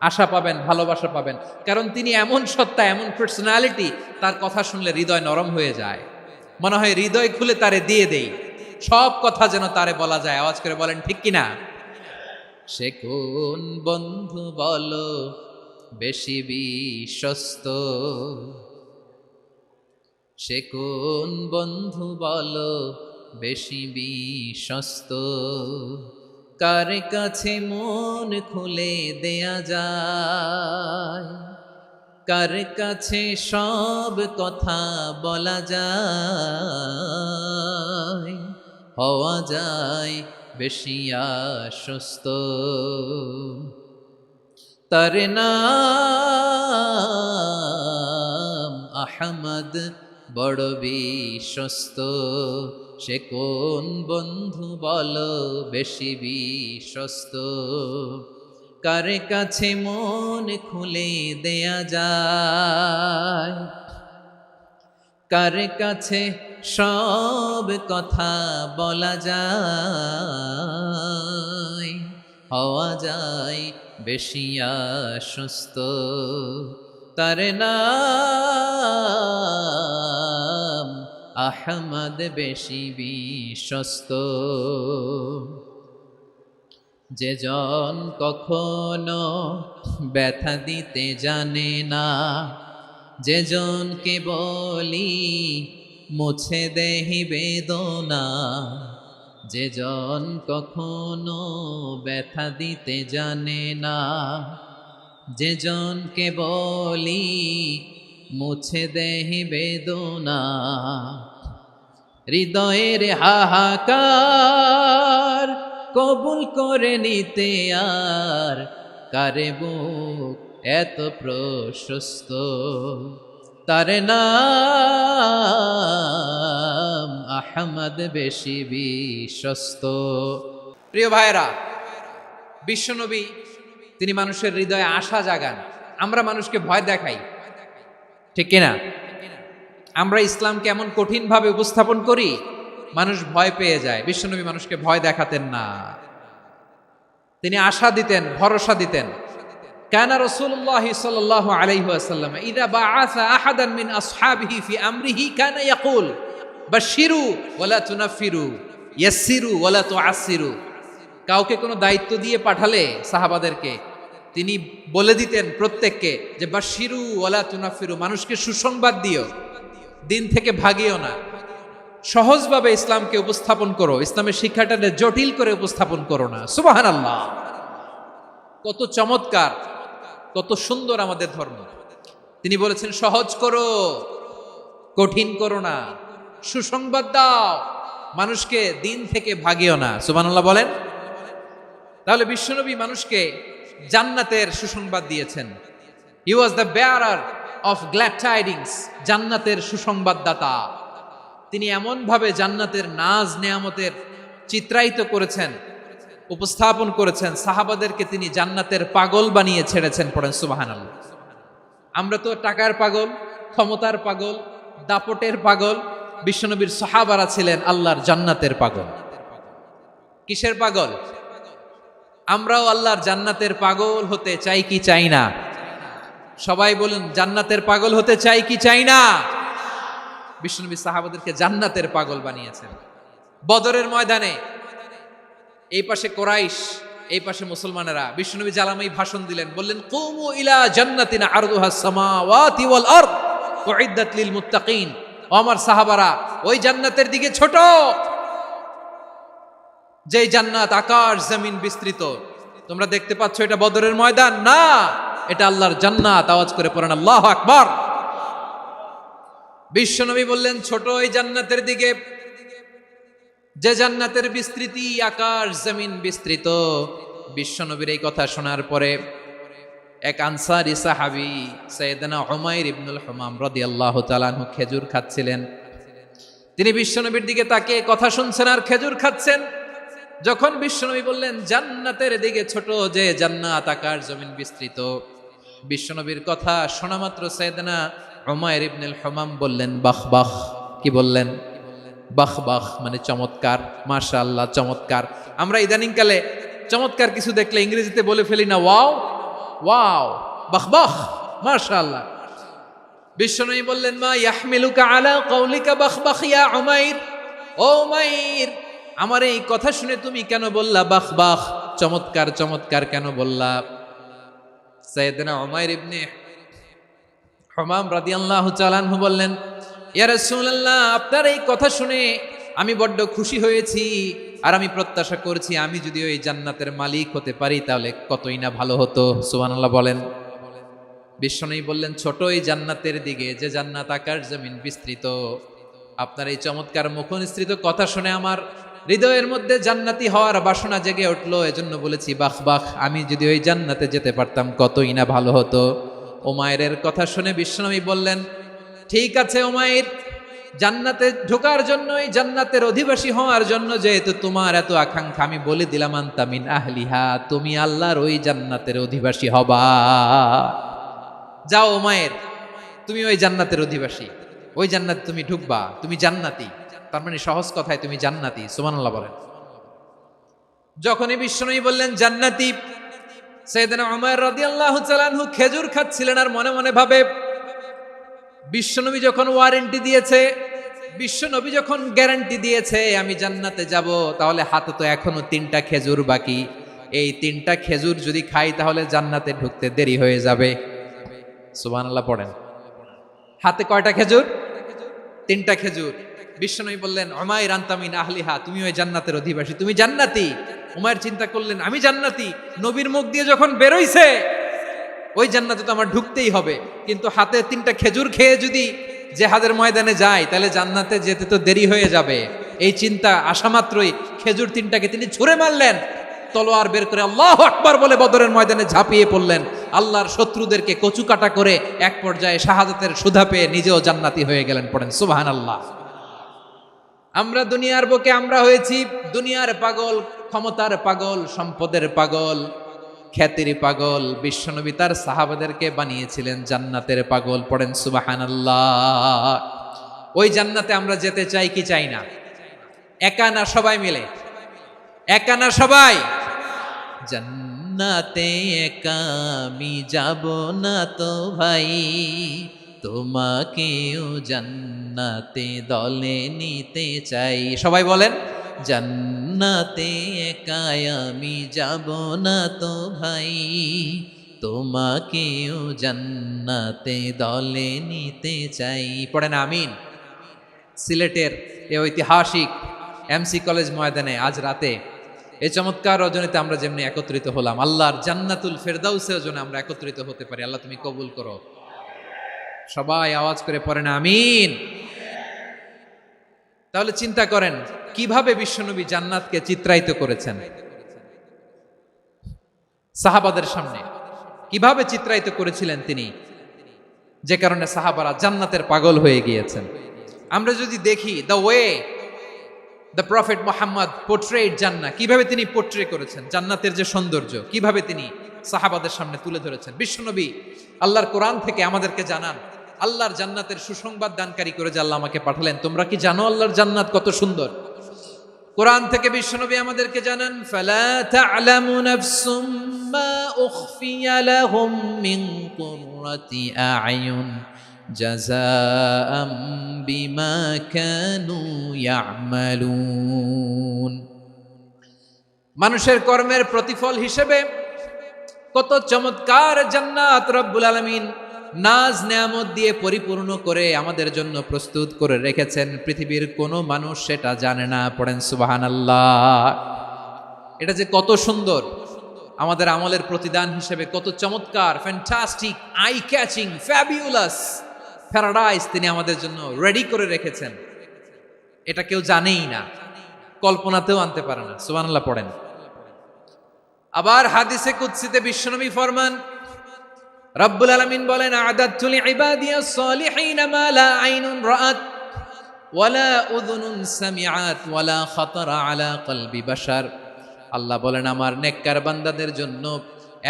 আশা পাবেন, ভালোবাসা পাবেন। কারণ তিনি এমন সত্তা, এমন পার্সোনালিটি, তার কথা শুনলে হৃদয় নরম হয়ে যায়। মনে হয় হৃদয় খুলে তারে দিয়ে দেই, সব কথা যেন তারে বলা যায়। আওয়াজ করে বলেন ঠিক কিনা? সে কোন বন্ধু বলো বেশি বিশ্বস্ত, সে কোন বন্ধু বলো বেশি বিশ্বস্ত, কার কাছে মন খুলে দেয়া যায়, কার কাছে সব কথা বলা যায়, হওয়া যায় বেশি আশ্বস্ত। তার নাম আহমদ, বড় বিশ্বস্ত। সে কোন বন্ধু বলো বেশি বিশ্বস্ত, কার কাছে মন খুলে দেয়া যায়, কার কাছে সব কথা বলা যায়, হওয়া যায় বেশি আশ্বস্ত, তার নাম আহমদ বেশি বিশ্বস্ত। যে জন কখনো ব্যথা দিতে জানে না, যে জনকে বলি মুছে দেহি বেদনা, যে জন কখনো ব্যথা দিতে জানে না, যে জনকে বলি মুছে দেহি বেদনা, হৃদয়ের হাহাকার কবুল করে নিতে আর কারে বুক এত প্রশস্ত, তার নাম আহমদ বেশি বিশ্বস্ত। প্রিয় ভাইরা, বিশ্বনবী তিনি মানুষের হৃদয়ে আশা জাগান। আমরা মানুষকে ভয় দেখাই, ঠিক কিনা? আমরা ইসলামকে এমন কঠিন ভাবে উপস্থাপন করি, মানুষ ভয় পেয়ে যায়। বিশ্বনবী মানুষকে ভয় দেখাতেন না, তিনি আশা দিতেন, ভরসা দিতেন। কানা রাসূলুল্লাহ সাল্লাল্লাহু আলাইহি ওয়াসাল্লাম ইযা বাআসা আহাদান মিন আসহাবিহি ফি আমরিহি কানা ইয়াকুল বাশশিরু ওয়ালা তুনাফিরু ইয়াসসিরু ওয়ালা তুআসসিরু। কাউকে কোনো দায়িত্ব দিয়ে পাঠালে সাহাবাদেরকে তিনি বলে দিতেন প্রত্যেককে যে বাশশিরু ওয়ালা তুনাফিরু, মানুষকে সুসংবাদ দিও, দিন থেকে ভাগিও না, সহজভাবে ইসলামকে উপস্থাপন করো, ইসলামের শিক্ষাটাকে জটিল করে উপস্থাপন করো না। সুবহানাল্লাহ, কত চমৎকার, কত সুন্দর আমাদের ধর্ম। তিনি বলেছেন সহজ করো, কঠিন করো না, সুসংবাদ দাও, মানুষকে দিন থেকে ভাগিও না। সুবহানাল্লাহ বলেন। তাহলে বিশ্বনবী মানুষকে জান্নাতের সুসংবাদ দিয়েছেন। He was the bearer of glad tidings, জান্নাতের সুসংবাদদাতা। তিনি এমনভাবে জান্নাতের নাজ নেয়ামতের চিত্রায়িত করেছেন, উপস্থাপন করেছেন, সাহাবাদেরকে তিনি জান্নাতের পাগল বানিয়ে ছেড়েছেন। পড়েন সুবহানাল্লাহ। আমরা তো টাকার পাগল, ক্ষমতার পাগল, দাপটের পাগল। বিশ্বনবীর সাহাবারা ছিলেন আল্লাহর জান্নাতের পাগল। কিসের পাগল? আমরাও আল্লাহর জান্নাতের পাগল হতে চাই কি চাই না? সবাই বলুন, জান্নাতের পাগল হতে চাই কি চাই না? বিশ্বনবী সাহাবাদেরকে জান্নাতের পাগল বানিয়েছেন। বদরের ময়দানে এই পাশে কোরাইশ, এই পাশে মুসলমানেরা। বিশ্বনবী জালামাই ভাষণ দিলেন, বললেন কুমু ইলা জান্নাতিন আরদুহাস সামাওয়াতি ওয়াল আরদ উইদ্দাত লিল মুত্তাকিন। ও আমার সাহাবারা, ওই জান্নাতের দিকে ছোট, যেই জান্নাত আকাশ জমিন বিস্তৃত। তোমরা দেখতে পাচ্ছ এটা বদরের ময়দান না, এটা আল্লাহর জান্নাত। আওয়াজ করে পড়েন আল্লাহু আকবার। বিশ্বনবী বললেন ছোট ওই জান্নাতের দিকে, যে জান্নাতের বিস্তৃতি আকাশ জমিন বিস্তৃত। বিশ্বনবীর এই কথা শোনার পরে এক আনসারী সাহাবী সাইয়েদনা উমাইর ইবনুল হুমাম রাদিয়াল্লাহু তাআলা আনহু খেজুর খাচ্ছিলেন। তিনি বিশ্বনবীর দিকে তাকিয়ে কথা শুনছেন আর খেজুর খাচ্ছেন। যখন বিশ্বনবী বললেন জান্নাতের দিকে ছোট, যে জান্নাত আকাশ জমিন বিস্তৃত, বিশ্বনবীর কথা শোনা মাত্র সাইয়েদনা উমাইর ইবনুল হুমাম বললেন বাহ বাহ। কি বললেন? বাহ বাহ, মানে চমৎকার, মাশাআল্লাহ, চমৎকার। আমরা ইদানিং কালে চমৎকার কিছু দেখলে ইংরেজিতে বলে ফেলি না ওয়াও ওয়াও, বাহ বাহ, মাশাআল্লাহ। বিশ্বনবী বললেন মা ইয়াহমিলুকা আলা কওলিকা বাহ বাহ ইয়া উমাইর। ও উমাইর, আমার এই কথা শুনে তুমি কেন বললা বাহ বাহ, চমৎকার চমৎকার কেন বললা? সাইয়েদনা উমাইর ইবনে হুমাম রাদিয়াল্লাহু তাআলা আনহু বললেন ইয়া রাসূলুল্লাহ, আপনার এই কথা শুনে আমি বড্ড খুশি হয়েছি, আর আমি প্রত্যাশা করছি আমি যদি ওই জান্নাতের মালিক হতে পারি তাহলে কতই না ভালো হতো। সুবহানাল্লাহ বলেন। বিশ্বনবী বললেন ছোট এই জান্নাতের দিকে, যে জান্নাত আকাশ জমিন বিস্তৃত। আপনার এই চমৎকার মুখনিসৃত কথা শুনে আমার হৃদয়ের মধ্যে জান্নাতি হওয়ার বাসনা জেগে উঠলো, এজন্য বলেছি বাহ বাহ, আমি যদি ওই জান্নাতে যেতে পারতাম কতই না ভালো হতো। উমাইরের কথা শুনে বিশ্বনবী বললেন ঠিক আছে উমাইর, জান্নাতে ঢোকার জন্য, এই জান্নাতের অধিবাসী হওয়ার জন্য যেহেতু তোমার এত আকাঙ্ক্ষা, আমি বলে দিলাম আনতা মিন আহলিহা, তুমি আল্লাহর ওই জান্নাতের অধিবাসী হবা। যাও উমাইর, তুমি ওই জান্নাতের অধিবাসী। ওই জান্নাতে তুমি ঢুকবা, তুমি জান্নাতি। তার মানে সহজ কথায় তুমি জান্নাতি। সুবহানাল্লাহ বলেন। যখনই বিশ্বনবী বললেন জান্নাতি, সাইয়েদনা উমর রাদিয়াল্লাহু তাআলা আনহু খেজুর খাচ্ছিলেন আর মনে মনে ভাবে, বিশ্বনবী যখন ওয়ারেন্টি দিয়েছে, বিশ্বনবী যখন গ্যারান্টি দিয়েছে আমি জান্নাতে যাব, তাহলে হাতে তো এখনো 3টা খেজুর বাকি। এই 3টা খেজুর যদি খাই তাহলে জান্নাতে ঢুকতে দেরি হয়ে যাবে। সুবহানাল্লাহ পড়েন। হাতে কয়টা খেজুর? 3টা খেজুর। বিশ্বনবী বললেন উমাইর আনতা মিন আহলিহা, তুমি ওই জান্নাতের অধিবাসী, তুমি জান্নাতি। উমাইর চিন্তা করলেন আমি জান্নাতি, নবীর মুখ দিয়ে যখন বেরোইছে ওই জান্নাতে তো আমার ঢুকতেই হবে, কিন্তু হাতে 3টা খেজুর খেয়ে যদি জিহাদের ময়দানে যায় তাহলে জান্নাতে যেতে তো দেরি হয়ে যাবে। এই চিন্তা আসা মাত্রই খেজুর 3টাকে তিনি ছুঁড়ে মারলেন, তলোয়ার বের করে আল্লাহু আকবার বলে বদরের ময়দানে ঝাঁপিয়ে পড়লেন। আল্লাহর শত্রুদেরকে কচুকাটা করে এক পর্যায়ে শাহাদাতের সুধা পেয়ে নিজেও জান্নাতি হয়ে গেলেন। পড়েন সুবহানাল্লাহ। আমরা দুনিয়ার বুকে আমরা হয়েছি দুনিয়ার পাগল, ক্ষমতার পাগল, সম্পদের পাগল, খ্যাতির পাগল। বিশ্বনবী তার সাহাবাদেরকে বানিয়েছিলেন জান্নাতের পাগল। পড়েন সুবহানাল্লাহ। ওই জান্নাতে আমরা যেতে চাই কি চাই না? একা না সবাই মিলে? একা না সবাই? জান্নাতে একা আমি যাব না তো ভাই, তোমাকেও জান্নাতে দলে নিতে চাই। সবাই বলেন জান্নাতে একা আমি যাব না তো ভাই, তোমাকেও জান্নাতে দলে নিতে চাই। পড়েন আমিন। সিলেটের এই ঐতিহাসিক এমসি কলেজ ময়দানে আজ রাতে এই চমৎকার রজনীতে আমরা যেমনি একত্রিত হলাম, আল্লাহর জান্নাতুল ফেরদাউসের জন্য আমরা একত্রিত হতে পারি। আল্লাহ তুমি কবুল করো। সবাই আওয়াজ করে পড়েন আমিন। তাহলে চিন্তা করেন কিভাবে বিশ্বনবী জান্নাতকে চিত্রায়িত করেছেন সাহাবাদের সামনে, কিভাবে চিত্রায়িত করেছিলেন তিনি, যে কারণে সাহাবারা জান্নাতের পাগল হয়ে গিয়েছেন। আমরা যদি দেখি the way the prophet Muhammad portrait জান্নাত, কিভাবে তিনি পোর্ট্রে করেছেন জান্নাতের যে সৌন্দর্য, কিভাবে তিনি সাহাবাদের সামনে তুলে ধরেছেন। বিশ্বনবী আল্লাহর কোরআন থেকে আমাদেরকে জানান আল্লাহর জান্নাতের সুসংবাদ দানকারী করে যে আল্লাহ আমাকে পাঠালেন। তোমরা কি জানো আল্লাহর জান্নাত কত সুন্দর? কোরআন থেকে বিশ্বনবী আমাদেরকে জানান ফালা তা'লামু নাফসুম মা উখফিয়া লাহুম মিন কুররাতি আ'য়ুন জাযাআম বিমা কানু ইয়া'মালুন। মানুষের কর্মের প্রতিফল হিসেবে কত চমৎকার জান্নাত রব্বুল আলামিন নাজ নেয়ামত দিয়ে পরিপূর্ণ করে আমাদের জন্য প্রস্তুত করে রেখেছেন। পৃথিবীর কোনো মানুষ সেটা জানে না। পড়েন সুবহানাল্লাহ। এটা যে কত সুন্দর, আমাদের আমলের প্রতিদান হিসেবে কত চমৎকার, fantastic, eye catching, fabulous paradise তিনি আমাদের জন্য রেডি করে রেখেছেন। এটা কেউ জানেই না, কল্পনাতেও আনতে পারে না। সুবহানাল্লাহ পড়েন। আবার হাদিসে কুদসিতে বিশ্বনবী ফরমান, রব্বুল আলামিন বলেন আ'দাতু লিইবাদিয়াস সালিহিনা মা লা আইনুন রাআত ওয়ালা উযুনুন সামিআত ওয়ালা খাতারা আলা কলবি বাশার। আল্লাহ বলেন আমার নেককার বান্দাদের জন্য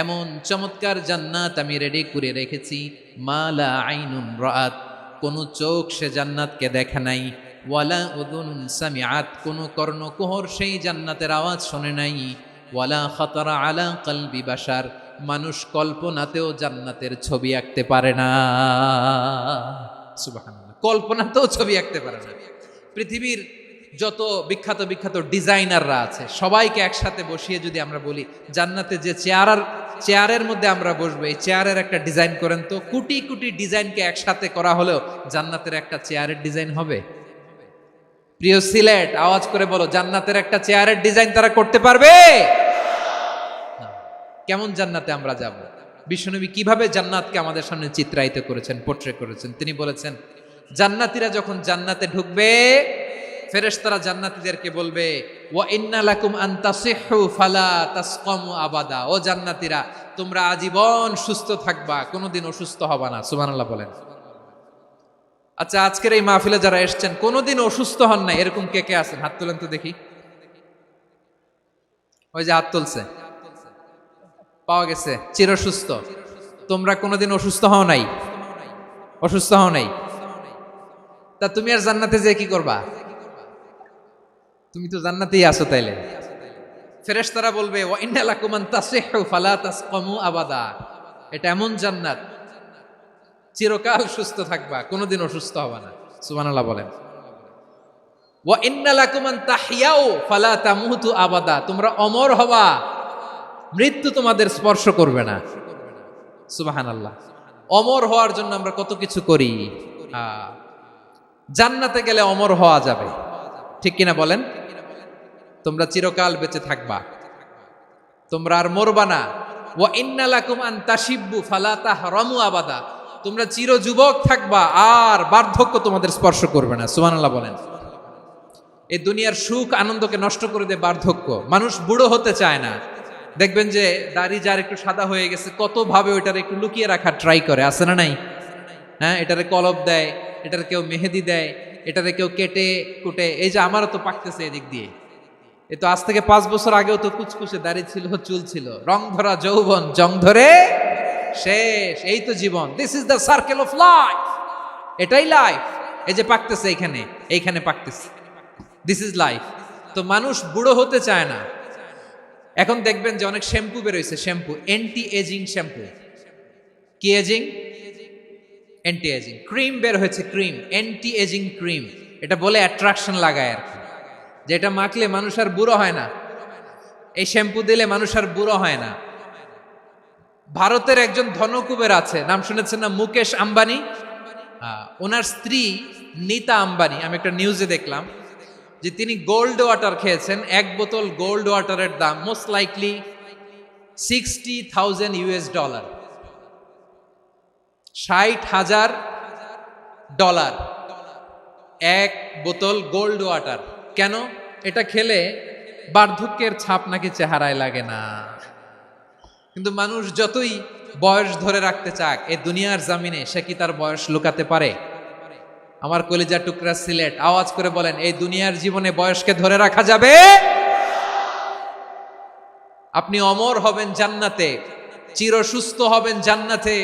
এমন চমৎকার জান্নাত আমি রেডি করে রেখেছি, মা লা আইনুন রাআত, কোন চোখ সে জান্নাতকে দেখে নাই, ওয়ালা উযুনুন সামিআত, কোন কর্ণকুহর সেই জান্নাতের আওয়াজ শোনে নাই, ওয়ালা খাতারা আলা কলবি বাশার, মানুষ কল্পনাতেও জান্নাতের ছবি আঁকতে পারে না। সুবহানাল্লাহ, কল্পনাতেও ছবি আঁকতে পারে না। পৃথিবীর যত বিখ্যাত বিখ্যাত ডিজাইনাররা আছে সবাইকে একসাথে বসিয়ে যদি আমরা বলি জান্নাতে যে চেয়ারের মধ্যে আমরা বসবো, এই চেয়ারের একটা ডিজাইন করেন তো, কোটি কোটি ডিজাইনকে একসাথে করা হলেও জান্নাতের একটা চেয়ারের ডিজাইন হবে? প্রিয় সিলেট, আওয়াজ করে বলো, জান্নাতের একটা চেয়ারের ডিজাইন তারা করতে পারবে? কেমন জান্নাতে আমরা যাব? বিশ্বনবী কিভাবে জান্নাতকে আমাদের সামনে চিত্রায়িত করেছেন, পোর্ট্রে করেছেন। তিনি বলেছেন জান্নাতীরা যখন জান্নাতে ঢুকবে ফেরেশতারা জান্নাতীদেরকে বলবে ওয়া ইন্না লাকুম আন তাসিহু ফালা তাসকামু আবাদা, ও জান্নাতীরা তোমরা আজীবন সুস্থ থাকবা, কোনোদিন অসুস্থ হবা না। সুবহানাল্লাহ বলেন। আচ্ছা, আজকের এই মাহফিলে যারা এসেছেন কোনোদিন অসুস্থ হন না এরকম কে কে আছেন? হাত তোলেন তো দেখি। ওই যে হাত তুলছে, পাওয়া গেছে, চিরসুস্থ। তোমরা কোনোদিন অসুস্থ হও নাই? অসুস্থ হও নাই? তা তুমি আর জান্নাতে যে কি করবা? তুমি তো জান্নাতেই আছো তাইলে। ফেরেশতারা বলবে ওয়া ইন্না লাকুম আন তাসিহু ফালা তাসকামু আবাদা, এটা এমন জান্নাত চিরকাল সুস্থ থাকবা, কোনোদিন অসুস্থ হবে না। সুবহানাল্লাহ বলেন। ওয়া ইন্না লাকুম আন তাহইয়াউ ফালা তামুতু আবাদা, তোমরা অমর হবা, মৃত্যু তোমাদের স্পর্শ করবে না। সুবহানাল্লাহ। অমর হওয়ার জন্য আমরা কত কিছু করি। জান্নাতে গেলে অমর হওয়া যাবে, ঠিক কিনা বলেন? তোমরা চিরকাল বেঁচে থাকবা, তোমরা আর মরবা না। ওয়া ইন্না লাকুম আন তাশিব্বু ফালা তাহরামু আবাদা, তোমরা চির যুবক থাকবা, আর বার্ধক্য তোমাদের স্পর্শ করবে না। সুবহানাল্লাহ বলেন। এই দুনিয়ার সুখ আনন্দকে নষ্ট করে দেয় বার্ধক্য। মানুষ বুড়ো হতে চায় না। দেখবেন যে দাড়ি যার একটু সাদা হয়ে গেছে, কত ভাবে ওইটার একটু লুকিয়ে রাখার ট্রাই করে, আছে না নাই? হ্যাঁ, এটারে কলপ দেয়, এটার কেউ মেহেদি দেয়, এটারে কেউ কেটে কুটে। এই যে আমারও তো পাকতেছে এদিক দিয়ে, এ তো আজ থেকে 5 বছর আগেও তো কুচকুচে দাড়ি ছিল, চুল ছিল, রং ধরা যৌবন জং ধরে শেষ। এই তো জীবন, this is the circle of life, এটাই লাইফ। এই যে পাকতেছে এইখানে পাকতেছে, দিস ইজ লাইফ। তো মানুষ বুড়ো হতে চায় না। এখন দেখবেন যে অনেক শ্যাম্পু বেরোইছে, শ্যাম্পু অ্যান্টি এজিং শ্যাম্পু। কি এজিং? Anti ageing. ক্রিম বের হয়েছে, ক্রিম অ্যান্টি এজিং ক্রিম। এটা বলে অ্যাট্রাকশন লাগায় আর কি, যে এটা মাখলে মানুষ আর বুড়ো হয় না, এই শ্যাম্পু দিলে মানুষ আর বুড়ো হয় না। ভারতের একজন ধনকুবের আছে, নাম শুনেছেন না? মুকেশ আম্বানি। ওনার স্ত্রী নীতা আম্বানি, আমি একটা নিউজে দেখলাম যে তিনি গোল্ড ওয়াটার খেয়েছেন। 1 বোতল গোল্ড ওয়াটারের দাম মোস্ট লাইকলি $60,000, $60,000 1 বোতল গোল্ড ওয়াটার। কেন? এটা খেলে বার্ধক্যের ছাপ নাকি চেহারায় লাগে না। কিন্তু মানুষ যতই বয়স ধরে রাখতে চাক এই দুনিয়ার জামিনে, সে কি তার বয়স লুকাতে পারে? আমার কলিজা টুকরা সিলেট, আওয়াজ করে বলেন, এই দুনিয়ার জীবনে বয়সকে ধরে রাখা যাবে? আপনি অমর হবেন জান্নাতে, চির সুস্থ হবেন জান্নাতে।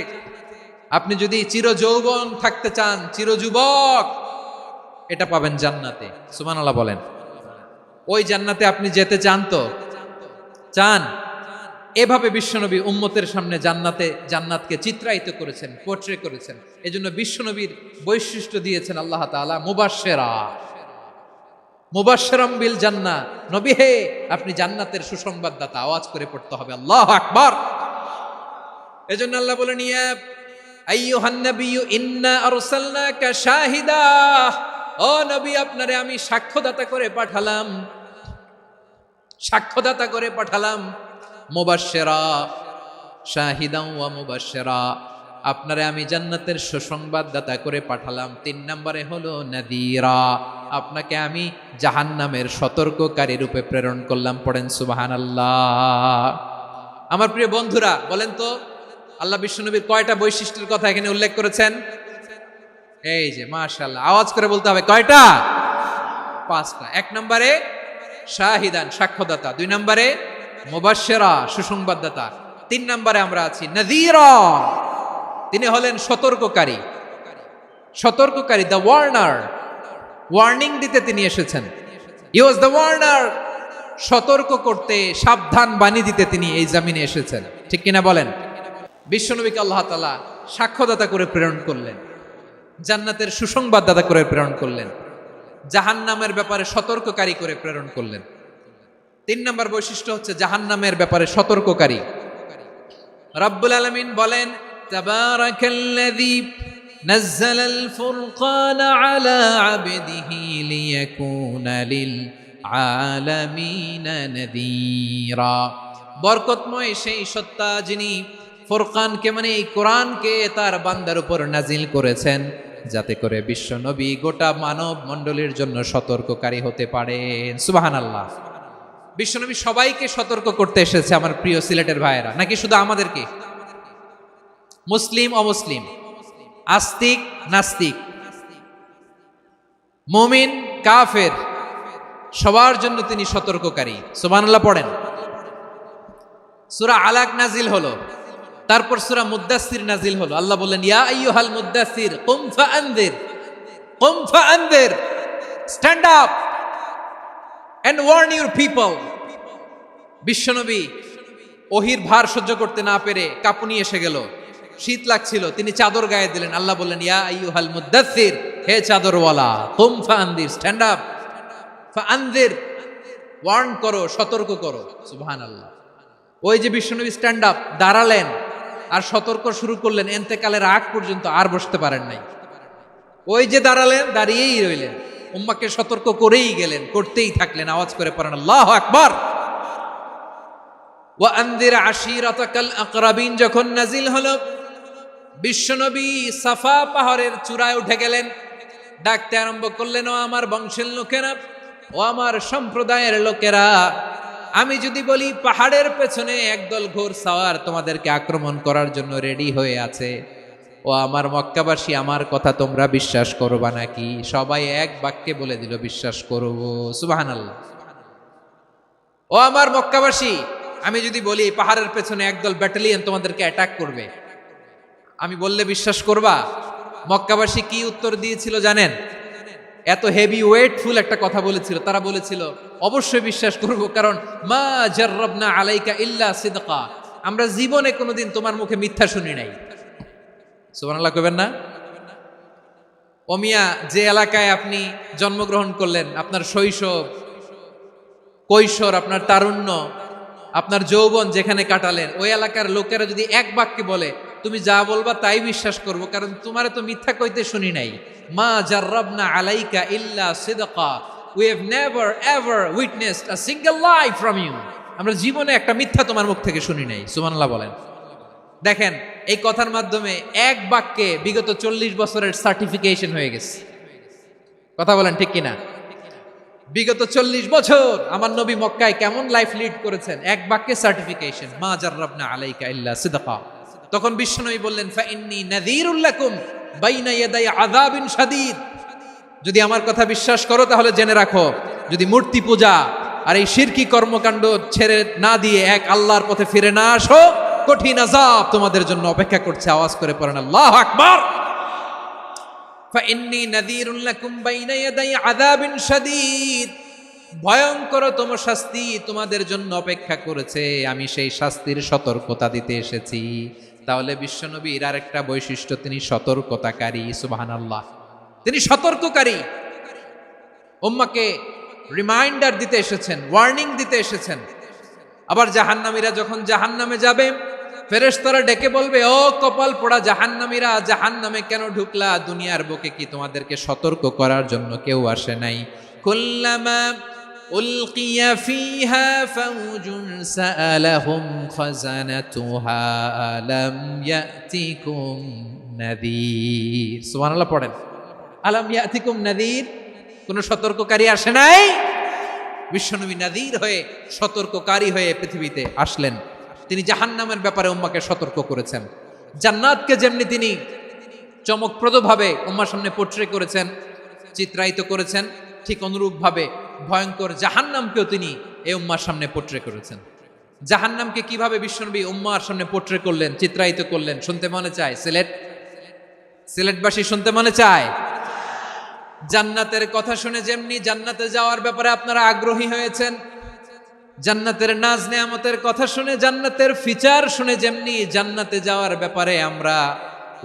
আপনি যদি চির যৌবন থাকতে চান, চির যুবক, এটা পাবেন জান্নাতে। সুবহানাল্লাহ বলেন। ওই জান্নাতে আপনি যেতে চান তো? চান? এভাবে বিশ্বনবী উম্মতের সামনে জান্নাতকে চিত্রায়িত করেছেন, পোর্ট্রে করেছেন। এজন্য বিশ্বনবীর বৈশিষ্ট্য দিয়েছেন আল্লাহ তাআলা মুবাশশিরাম বিল জান্নাহ। নবী হে, আপনি জান্নাতের সুসংবাদদাতা। আওয়াজ করে পড়তে হবে আল্লাহু আকবার। এজন্য আল্লাহ বলেন, ইয়া আইয়ুহান নাবিয়্যু ইন্না আরসালনাকা শাহিদা, ও নবী, আপনারে আমি সাক্ষ্যদাতা করে পাঠালাম। মুবাশশিরা, শাহিদান ওয়া মুবাশশিরা, আপনারে আমি জান্নাতের সুসংবাদদাতা করে পাঠালাম। 3 নম্বরে হলো নাযীরা, আপনাকে আমি জাহান্নামের সতর্ককারী রূপে প্রেরণ করলাম। পড়েন সুবহানাল্লাহ। আমার প্রিয় বন্ধুরা, বলেন তো আল্লাহ বিশ্বনবীর কয়টা বৈশিষ্ট্যের কথা এখানে উল্লেখ করেছেন? এই যে মাশাআল্লাহ, আওয়াজ করে বলতে হবে, কয়টা? 5টা। 1 নম্বরে শাহিদান, সাক্ষ্যদাতা। 2 নম্বরে মুবাশশিরা, সুসংবাদদাতা। 3 নম্বরে আমরা আছি নাযীরা, তিনি হলেন সতর্ককারী। দ্য ওয়ার্নার, ওয়ার্নিং দিতে তিনি এসেছেন। হি ওয়াজ দ্য ওয়ার্নার, সতর্ক করতে, সাবধান বাণী দিতে তিনি এই জমিনে এসেছেন। ঠিক কিনা বলেন? বিশ্বনবীকে আল্লাহ তাআলা সাক্ষ্যদাতা করে প্রেরণ করলেন, জান্নাতের সুসংবাদদাতা করে প্রেরণ করলেন, জাহান্নামের ব্যাপারে সতর্ককারী করে প্রেরণ করলেন। 3 নম্বর বৈশিষ্ট্য হচ্ছে জাহান্নামের ব্যাপারে সতর্ককারী। রব্বুল আলামিন বলেন, তাবারাকাল্লাযী নাযালাল ফুরকানা আলা আবদিহি লিয়াকুনা লিল আলামিনা নাযীরা। বরকতময় সেই সত্তা যিনি ফুরকানকে, মানে এই কোরআনকে তার বান্দার উপর নাজিল করেছেন, যাতে করে বিশ্ব নবী গোটা মানব মণ্ডলীর জন্য সতর্ককারী হতে পারেন। সুবহানাল্লাহ। বিশ্বনবী সবাইকে সতর্ক করতে এসেছে, আমার প্রিয় সিলেটের ভাইয়েরা, নাকি শুধু আমাদেরকে? মুসলিম অমুসলিম, আস্তিক নাস্তিক, মুমিন কাফের, সবার জন্য তিনি সতর্ককারী। সুবহানাল্লাহ পড়েন। সূরা আলাক নাজিল হলো, তারপর সূরা মুদ্দাসসির নাজিল হলো। আল্লাহ বললেন, ইয়া আইয়ুহাল মুদ্দাসসির কুম ফাআনযির, কুম ফাআনদির, stand up and warn your people. বিশ্বনবী ওহির ভার সহ্য করতে না পেরে কাঁপুনি এসে গেল, শীত লাগছিল, তিনি চাদর গায়ে দিলেন। আল্লাহ বললেন, ইয়া আইয়ুহাল মুদ্দাসসির, হে চাদরওয়ালা, কুম ফাআনদির, স্ট্যান্ড আপ, ফাআনদির, ওয়ার্ন করো, সতর্ক করো। সুবহানাল্লাহ। ওই যে বিশ্বনবী স্ট্যান্ড আপ, দাঁড়ালেন আর সতর্ক শুরু করলেন, এন্তেকালের আগ পর্যন্ত আর বসতে পারেন নাই। ওই যে দাঁড়ালেন, দাঁড়িয়েই রইলেন, উম্মাকে সতর্ক করেই গেলেন, করতেই থাকলেন। আওয়াজ করে পড়েন আল্লাহু আকবার। ওয়া আনদির আশিরাতাকাল আকরাবিন যখন নাজিল হলো, বিশ্বনবী সাফা পাহাড়ের চূড়ায় উঠে গেলেন, ডাকতে আরম্ভ করলেন, ও আমার বংশের লোকেরা, ও আমার সম্প্রদায়ের লোকেরা, আমি যদি বলি পাহাড়ের পেছনে একদল ঘোর সাওয়ার তোমাদেরকে আক্রমণ করার জন্য রেডি হয়ে আছে, ও আমার মক্কাবাসী, আমার কথা তোমরা বিশ্বাস করবা নাকি? সবাই এক বাক্যে বলে দিল, বিশ্বাস করব। সুবহানাল্লাহ। ও আমার মক্কাবাসী, আমি যদি বলি পাহাড়ের পেছনে একদল ব্যাটালিয়ন তোমাদেরকে অ্যাটাক করবে, আমি বললে বিশ্বাস করবা? মক্কাবাসী কি উত্তর দিয়েছিল জানেন? এত হেভি ওয়েটফুল একটা কথা বলেছিল। তারা বলেছিল, অবশ্যই বিশ্বাস করব, কারণ মা জাররাবনা আলাইকা ইল্লা সিদকা, আমরা জীবনে কোনোদিন তোমার মুখে মিথ্যা শুনি নাই। সুবহানাল্লাহ কইবেন না? ও মিয়া, যে এলাকায় আপনি জন্মগ্রহণ করলেন, আপনার শৈশব, কৈশোর, আপনার তারুণ্য, আপনার যৌবন যেখানে কাটালেন, ওই এলাকার লোকেরা যদি এক বাক্যে বলে তুমি যা বলবা তাই বিশ্বাস করব, কারণ তোমারে তো মিথ্যা কইতে শুনি নাই। মা জাররাবনা আলাইকা ইল্লা সিদকা, we have never ever witnessed a single lie from you, আমরা জীবনে একটা মিথ্যা তোমার মুখ থেকে শুনি নাই। সুবহানাল্লাহ বলেন। দেখেন, এই কথার মাধ্যমে এক বাক্যে বিগত 40 বছরের সার্টিফিকেশন হয়ে গেছে। কথা বলেন ঠিক কিনা? বিগত 40 বছর আমার নবী মক্কায় কেমন লাইফ লিড করেছেন, এক বাক্যে সার্টিফিকেশন, মা জাররাবনা আলাইকা ইল্লা সিদকা। তখন বিশ্বনবী বললেন, ফাইন্নী নাযীরুল লাকুম বাইনা ইয়াদাই আযাবিন শাদীদ, যদি আমার কথা বিশ্বাস করো তাহলে জেনে রাখো, যদি মূর্তি পূজা আর এই শিরকি কর্মকাণ্ড ছেড়ে না দিয়ে এক আল্লাহর পথে ফিরে না আসো, কঠিন আযাব তোমাদের জন্য অপেক্ষা করছে। আওয়াজ করে পড়েন আল্লাহু আকবার। ফাইন্নী নাযীরুল লাকুম বাইনা ইয়াদাই আযাবিন শাদীদ, ভয়ঙ্করতম শাস্তি তোমাদের জন্য অপেক্ষা করেছে, আমি সেই শাস্তির সতর্কতা দিতে এসেছি। তাহলে বিশ্বনবীর আরেকটা বৈশিষ্ট্য, তিনি সতর্কতাকারী। সুবহানাল্লাহ, তিনি সতর্ককারী। উম্মাকে রিমাইন্ডার দিতে এসেছেন, ওয়ার্নিং দিতে এসেছেন। আবার জাহান্নামীরা যখন জাহান্নামে যাবে, ফেরেশতারা ডেকে বলবে, ও কপাল পোড়া জাহান্নামীরা, জাহান্নামে কেন ঢুকলা? দুনিয়ার বুকে কি তোমাদেরকে সতর্ক করার জন্য কেউ আসে নাই? কুল্লামা উলকিয়া ফিহা ফাউজুন সাআলাহুম খাযানাতুহা আলাম ইয়াতিকুম নাযীর। সুবহানাল্লাহ পড়েন, আলাম ইয়াতিকুম নাযীর, কোন সতর্ককারী আসে নাই? বিশ্বনবী নাযীর হয়ে, সতর্ককারী হয়ে পৃথিবীতে আসলেন। তিনি জাহান্নামের ব্যাপারে উম্মাকে সতর্ক করেছেন। জান্নাতকে যেমনি তিনি চমকপ্রদভাবে উম্মার সামনে পোট্রে করেছেন, চিত্রায়িত করেছেন, ঠিক অনুরূপভাবে ভয়ঙ্কর জাহান্নামকেও তিনি এই উম্মার সামনে পোট্রে করেছেন। জাহান্নামকে কিভাবে বিশ্বনবী উম্মার সামনে পোট্রে করলেন, চিত্রায়িত করলেন, শুনতে মনে চায়? সিলেটবাসী শুনতে মনে চায়? জান্নাতের কথা শুনে যেমনি জান্নাতে যাওয়ার ব্যাপারে আপনারা আগ্রহী হয়েছেন, জান্নাতের নাজ নেয়ামতের কথা শুনে, জান্নাতের ফিচার শুনে যেমনি জান্নাতে যাওয়ার ব্যাপারে আমরা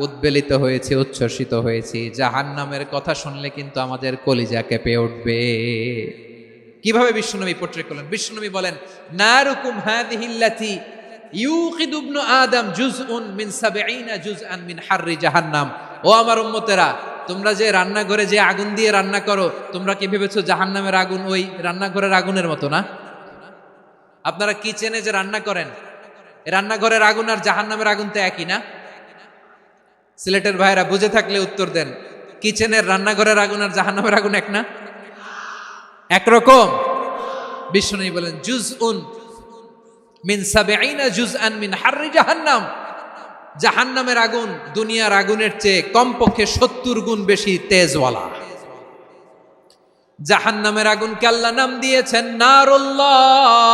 উদ্বেলিত হয়েছি, উচ্ছ্বসিত হয়েছি, জাহান্নামের কথা শুনলে কিন্তু আমাদের কলিজা কেঁপে উঠবে। কিভাবে বিশ্বনবী পোট্রে করলেন? বিশ্বনবী বলেন, নারুকুম হাযিহিল্লাতী ইউকিদু ইবনু আদম জুজউন মিন ৭০ জুজআন মিন হাররি জাহান্নাম। ও আমার উম্মতেরা, তোমরা যে রান্নাঘরে যে আগুন দিয়ে রান্না করো, তোমরা কি ভেবেছো জাহান্নামের আগুন ওই রান্নাঘরের আগুনের মতো না? আপনারা কিচেনে যে রান্না করেন, রান্নাঘরের আগুন আর জাহান্নামের আগুন তো একই না? সিলেটের ভাইরা বুঝে থাকলে উত্তর দেন, কিচেনের রান্নাঘরের আগুন আর জাহান্নামের আগুন এক না? একরকম? বিশ্বনবী বলেন, জুজউন মিন ৭০ জুজআন মিন হাররি জাহান্নাম, জাহান্নামের আগুন দুনিয়ার আগুনের চেয়ে কমপক্ষে ৭০ গুণ বেশি তেজওয়ালা। জাহান্নামের আগুনকে আল্লাহ নাম দিয়েছেন নারুল্লাহ।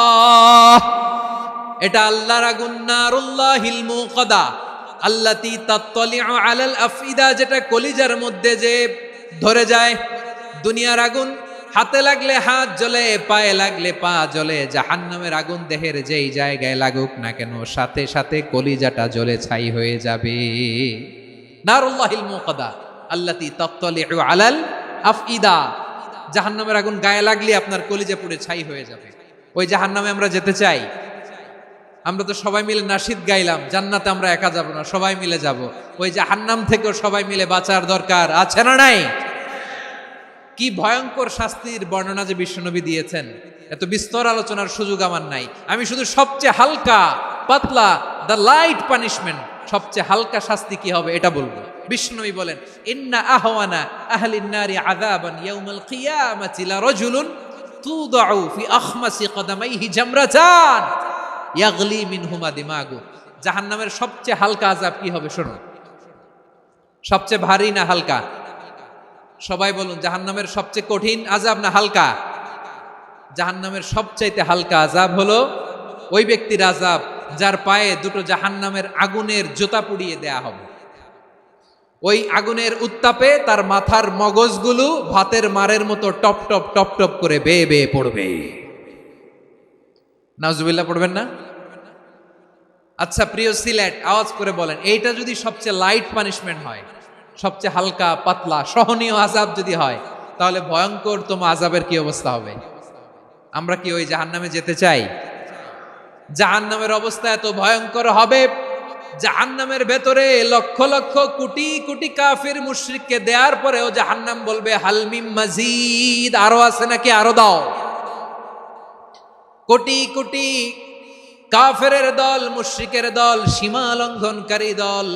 এটা আল্লাহর আগুন, নারুল্লাহিল মুকাদা আল্লাতী তাত্তালিউ আলাল আফইদা, যেটা কলিজার মধ্যে যে ধরে যায়। দুনিয়ার আগুন হাতে লাগলে হাত জ্বলে, পায়ে লাগলে পা জ্বলে। জাহান্নামের আগুন দেহের যেই জায়গায় লাগুক না কেন, সাথে সাথে কলিজাটা জ্বলে ছাই হয়ে যাবে। নারুল্লাহিল মুকাদা আল্লাতী তাত্তালিউ আলাল আফইদা। জাহান্নামের আগুন গায়ে লাগলে আপনার কলিজা পুড়ে ছাই হয়ে যাবে। ওই জাহান্নামে আমরা যেতে চাই? আমরা তো সবাই মিলে নাশিদ গাইলাম, জান্নাতে আমরা একা যাব না, সবাই মিলে যাব। ওই জাহান্নাম থেকেও সবাই মিলে বাঁচার দরকার আছে না নাই? কি ভয়ঙ্কর শাস্তির বর্ণনা যে বিশ্বনবী দিয়েছেন, এত বিস্তর আলোচনার সুযোগ আমার নাই। আমি শুধু সবচেয়ে হালকা পাতলা, দ্য লাইট পানিশমেন্ট, সবচেয়ে হালকা শাস্তি কি হবে এটা বলবো। বিশ্বনবী বলেন, ইন্না আহওয়ানা আহলিন নারি আযাবান ইয়াউমাল কিয়ামাতি লা রাজুলুন তুদাউ ফি আখমাসি কদামাইহি জামরাতান ইয়াগলি মিনহুমা দিমাগু। জাহান্নামের সবচেয়ে হালকা আযাব কি হবে শোনো। সবচেয়ে ভারী না হালকা? সবাই বলুন, জাহান্নামের সবচেয়ে কঠিন আযাব না হালকা? জাহান্নামের সবচাইতে হালকা আযাব হলো ওই ব্যক্তির আযাব যার পায়ে দুটো জাহান্নামের আগুনের জুতা পুড়িয়ে দেয়া হবে। ওই আগুনের উত্তাপে তার মাথার মগজগুলো ভাতের মারের মতো টপ টপ টপ টপ করে বেয়ে বেয়ে পড়বে। নাউজুবিল্লাহ পড়বেন না? আচ্ছা প্রিয় সিলেট, আওয়াজ করে বলেন, এইটা যদি সবচেয়ে লাইট পানিশমেন্ট হয়, সবচেয়ে হালকা পাতলা সহনীয় আযাব যদি হয়, তাহলে ভয়ঙ্কর তম আযাবের কি অবস্থা হবে? আমরা কি ওই জাহান্নামে যেতে চাই? জাহান্নামের অবস্থা এত ভয়ঙ্কর হবে, জাহান্নামের ভেতরে লক্ষ লক্ষ কোটি কোটি কাফির মুশরিককে দেওয়ার পরেও জাহান্নাম বলবে হাল মিম মাজিদ, আরো আছে নাকি, আরো দাও। কোটি কোটি কাফেরের দল, মুশরিকের দল, সীমা লঙ্ঘনকারী দল,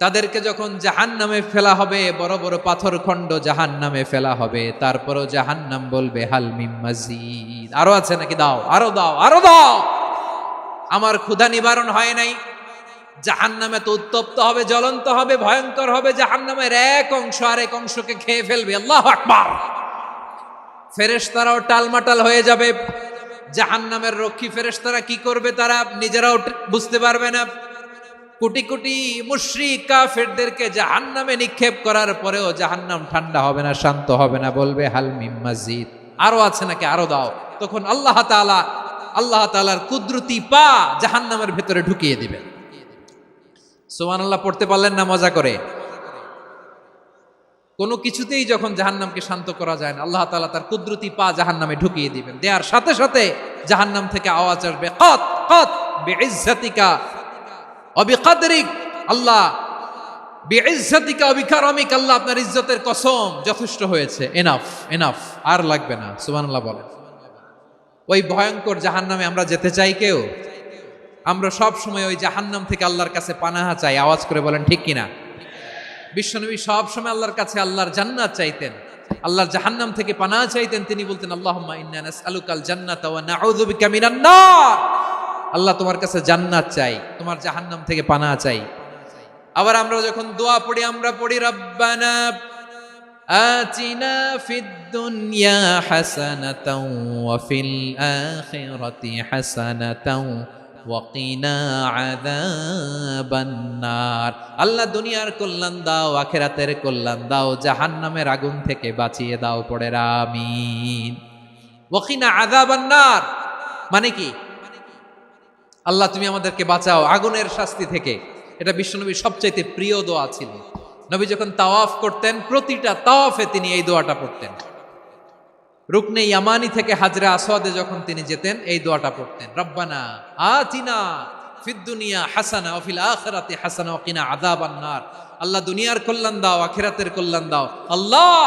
তাদেরকে যখন জাহান্নামে ফেলা হবে, বড় বড় পাথর খণ্ড জাহান্নামে ফেলা হবে, তারপরও জাহান্নাম বলবে হাল মিম মাজিদ, আরো আছে নাকি, দাও, আরো দাও, আরো দাও। আমার ক্ষুধা নিবারণ হয় নাই। জাহান্নামে তো উত্তপ্ত হবে, জ্বলন্ত হবে, ভয়ঙ্কর হবে। জাহান্নামের এক অংশ আরেক অংশকে খেয়ে ফেলবে। আল্লাহু আকবার। ফেরেশতারাও টালমাটাল হয়ে যাবে। জাহান্নামের রক্ষী ফেরেশতারা কি করবে তারা নিজেরাও বুঝতে পারবে না। কোটি কোটি মুশরিক কাফেরদেরকে জাহান্নামে নিক্ষেপ করার পরেও জাহান্নাম ঠান্ডা হবে না, শান্ত হবে না, বলবে হাল মিম মাজিদ, আরো আছে নাকি, আরো দাও। তখন আল্লাহ তাআলার কুদরতি পা জাহান্নামের ভেতরে ঢুকিয়ে দিবেন। সুবহানাল্লাহ পড়তে পারলেন না মজা করে? কোনো কিছুতেই যখন জাহান্নামকে শান্ত করা যায় না, আল্লাহ তাআলা তার কুদরতি পা জাহান্নামে ঢুকিয়ে দিবেন। দেওয়ার সাথে সাথে জাহান্নাম থেকে আওয়াজ আসবে, কত কত বিইজ্জাতিকা ওয়া বিকদরিক, আল্লাহ বিইজ্জাতিকা ওয়া বিকারামিক, আল্লাহ আপনার ইজ্জতের কসম, যথেষ্ট হয়েছে, এনাফ এনাফ, আর লাগবে না। সুবহানাল্লাহ বলেন। ওই ভয়ঙ্কর জাহান্নামে আমরা যেতে চাই কেউ? আমরা সব সময় ওই জাহান্নাম থেকে আল্লাহর কাছে পানাহা চাই। আওয়াজ করে বলেন ঠিক কিনা? বিশ্বনবী সব সময় আল্লাহর কাছে আল্লাহর জান্নাত চাইতেন, আল্লাহর জাহান্নাম থেকে পানাহা চাইতেন। তিনি বলতেন, আল্লাহুম্মা ইন্না নাসআলুকাল জান্নাতা ওয়া নাউযু বিকা মিনান নার। আল্লাহ তোমার কাছে জান্নাত চাই, তোমার জাহান্নাম থেকে পানাহা চাই। আবার আমরা যখন দোয়া পড়ি, আমরা পড়ি রব্বানা আতিনা ফিদ দুনিয়া হাসানাতাও ওয়া ফিল আখিরাতি হাসানাতাও ওয়া কিনা আযাবান নার। আল্লাহ দুনিয়ার কল্যাণ দাও, আখিরাতের কল্যাণ দাও, জাহান্নামের আগুন থেকে বাঁচিয়ে দাও, পড়ে আমিন। ওয়া কিনা আযাবান নার মানে কি? আল্লাহ তুমি আমাদেরকে বাঁচাও আগুনের শাস্তি থেকে। এটা বিশ্বনবীর সবচাইতে প্রিয় দোয়া ছিল। নবী যখন তাওয়াফ করতেন, প্রতিটা তাওয়াফে তিনি এই দোয়াটা পড়তেন। রুকনে ইয়ামানি থেকে হাজরে আসওয়াদে যখন তিনি যেতেন, এই দোয়াটা পড়তেন, রব্বানা আতিনা ফিদ দুনিয়া হাসানা ওয়া ফিল আখিরাতি হাসানা ওয়া কিনা আযাবান নার। আল্লাহ দুনিয়ার কল্যাণ দাও, আখিরাতের কল্যাণ দাও। আল্লাহ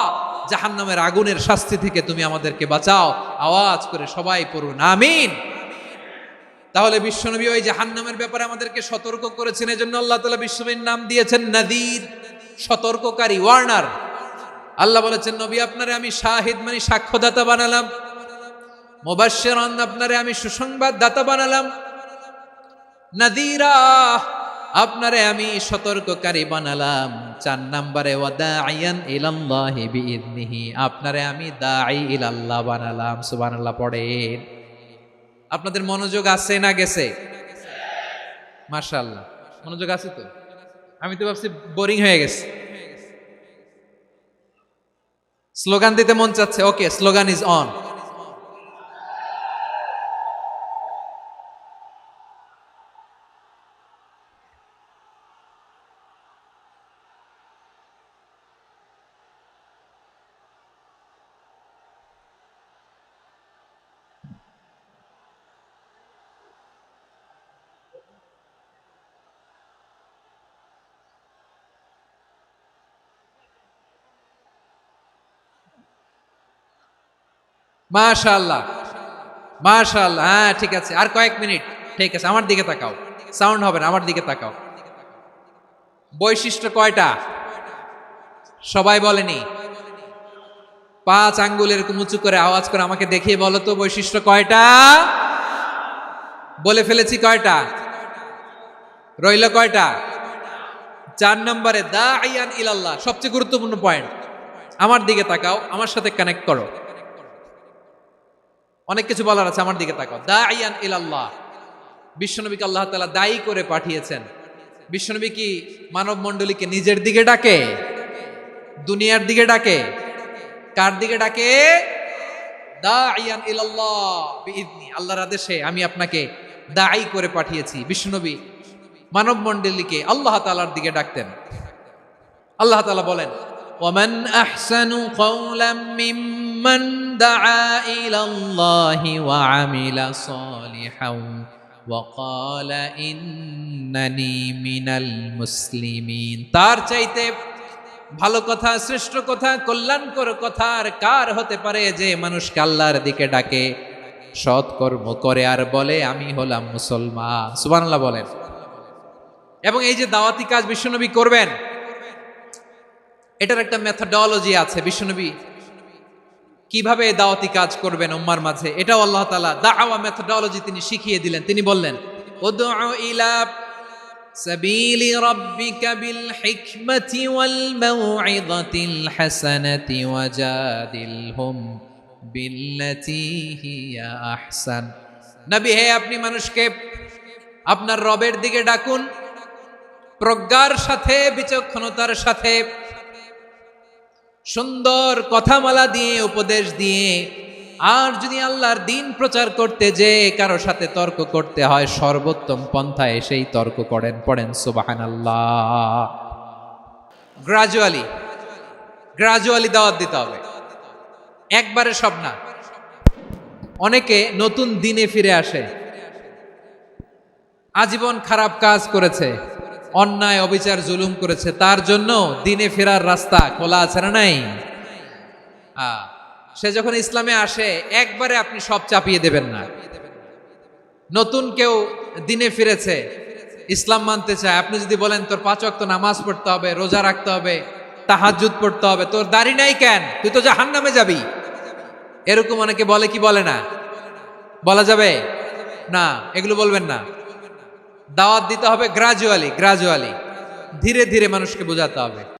জাহান্নামের আগুনের শাস্তি থেকে তুমি আমাদেরকে বাঁচাও। আওয়াজ করে সবাই পড়ুন আমিন। তাহলে বিশ্বনবী ওই জাহান্নামের ব্যাপারে আমাদেরকে সতর্ক করেছেন। এজন্য আল্লাহ তাআলা বিশ্বনবীর নাম দিয়েছেন নাযীর, সতর্ককারী, ওয়ার্নার। আল্লাহ বলেছেন, নবী আপনারে আমি শাহিদ মানে সাক্ষ্যদাতা বানালাম, মুবাশশিরান আপনারে আমি সুসংবাদ দাতা বানালাম, নাযীরা আপনারে আমি সতর্ককারী বানালাম। 4 নম্বরে ওয়া দাঈয়ান ইলাল্লাহি বিইذনিহি, আপনারে আমি দাঈ ইলাল্লাহ বানালাম। সুবহানাল্লাহ পড়েন। আপনাদের মনোযোগ আছে না গেছে? মাশাআল্লাহ মনোযোগ আছে তো। আমি তো ভাবছি বোরিং হয়ে গেছে। স্লোগান দিতে মন চাচ্ছে, ওকে, স্লোগান ইজ অন। মাশাআল্লাহ, মাশাআল্লাহ, হ্যাঁ ঠিক আছে, আর কয়েক মিনিট। ঠিক আছে, আমার দিকে তাকাও, সাউন্ড হবে না, আমার দিকে তাকাও। বৈশিষ্ট্য কয়টা সবাই বলেনি? 5 আঙ্গুল এরকম উঁচু করে আওয়াজ করে আমাকে দেখিয়ে বলো তো বৈশিষ্ট্য কয়টা। বলে ফেলেছি কয়টা, রইল কয়টা? 4 নম্বরে দাঈয়ান ইলাল্লাহ, সবচেয়ে গুরুত্বপূর্ণ পয়েন্ট। আমার দিকে তাকাও, আমার সাথে কানেক্ট করো, অনেক কিছু বলার আছে, আমার দিকে তাকাও। দাঈয়ান ইলাল্লাহ, বিশ্বনবীকে আল্লাহ তাআলা দায়ী করে পাঠিয়েছেন। বিশ্বনবী কি মানব মণ্ডলীকে নিজের দিকে ডাকে, দুনিয়ার দিকে ডাকে? কার দিকে ডাকে? দাঈয়ান ইলাল্লাহ বিইذনি, আল্লাহর আদেশে আমি আপনাকে দায়ী করে পাঠিয়েছি। বিশ্বনবী মানব মণ্ডলীকে আল্লাহ তাআলার দিকে ডাকতেন। আল্লাহ তাআলা বলেন, ওয়ামান আহসানু কওলাম মিম্মান দাআ ইলাল্লাহি ওয়া আমিলা সালিহান ওয়া ক্বালা ইন্নানি মিনাল মুসলিমিন। তার চাইতে ভালো কথা, শ্রেষ্ঠ কথা, কল্যাণকর কথা আর কার হতে পারে যে মানুষকে আল্লাহর দিকে ডাকে, সৎ কর্ম করে আর বলে আমি হলাম মুসলমান। সুবহানাল্লাহ বলেন। এবং এই যে দাওয়াতি কাজ বিশ্বনবী করবেন, এটার একটা মেথডোলজি আছে। বিশ্বনবী কিভাবে দাওয়াতি কাজ করবেন উম্মার মাঝে, এটাও আল্লাহ তাআলা দাওয়া মেথডোলজি তিনি শিখিয়ে দিলেন। তিনি বললেন, উদউ ইলা সাবিলি রাব্বিকা বিল হিকমাতি ওয়াল মাউইযাতিল হাসানাতি ওয়াজাদিলহুম বিল্লাতী হিয়া আহসান। নবী হে, আপনি মানুষকে আপনার রবের দিকে ডাকুন প্রজ্ঞার সাথে, বিচক্ষণতার সাথে, সুন্দর কথামালা দিয়ে, উপদেশ দিয়ে। আর যদি আল্লাহর দিন প্রচার করতে যে কারো সাথে তর্ক করতে হয়, সর্বোত্তম পন্থায় সেই তর্ক করেন। পড়েন সুবহানাল্লাহ। গ্রাজুয়ালি গ্রাজুয়ালি দাওয়াত দিতে হবে, একবারে সব না। অনেকে নতুন দিনে ফিরে আসে, আজীবন খারাপ কাজ করেছে, অন্যায় অবিচার জুলুম করেছে, তার জন্য দিনে ফেরার রাস্তা খোলা আছে না নাই? সে যখন ইসলামে আসে একবারে আপনি সব চাপিয়ে দেবেন না। নতুন কেউ দিনে ফিরেছে, ইসলাম মানতে চায়, আপনি যদি বলেন তোর 5 ওয়াক্ত নামাজ পড়তে হবে, রোজা রাখতে হবে, তাহাজ্জুদ পড়তে হবে, তোর দাড়ি নাই কেন, তুই তো জাহান্নামে যাবি, এরকম অনেকে বলে কি বলে না? বলা যাবে না, এগুলো বলবেন না। দাওয়াত দিতে হবে গ্রাজুয়ালি, ধীরে ধীরে মানুষকে বোঝাতে হবে।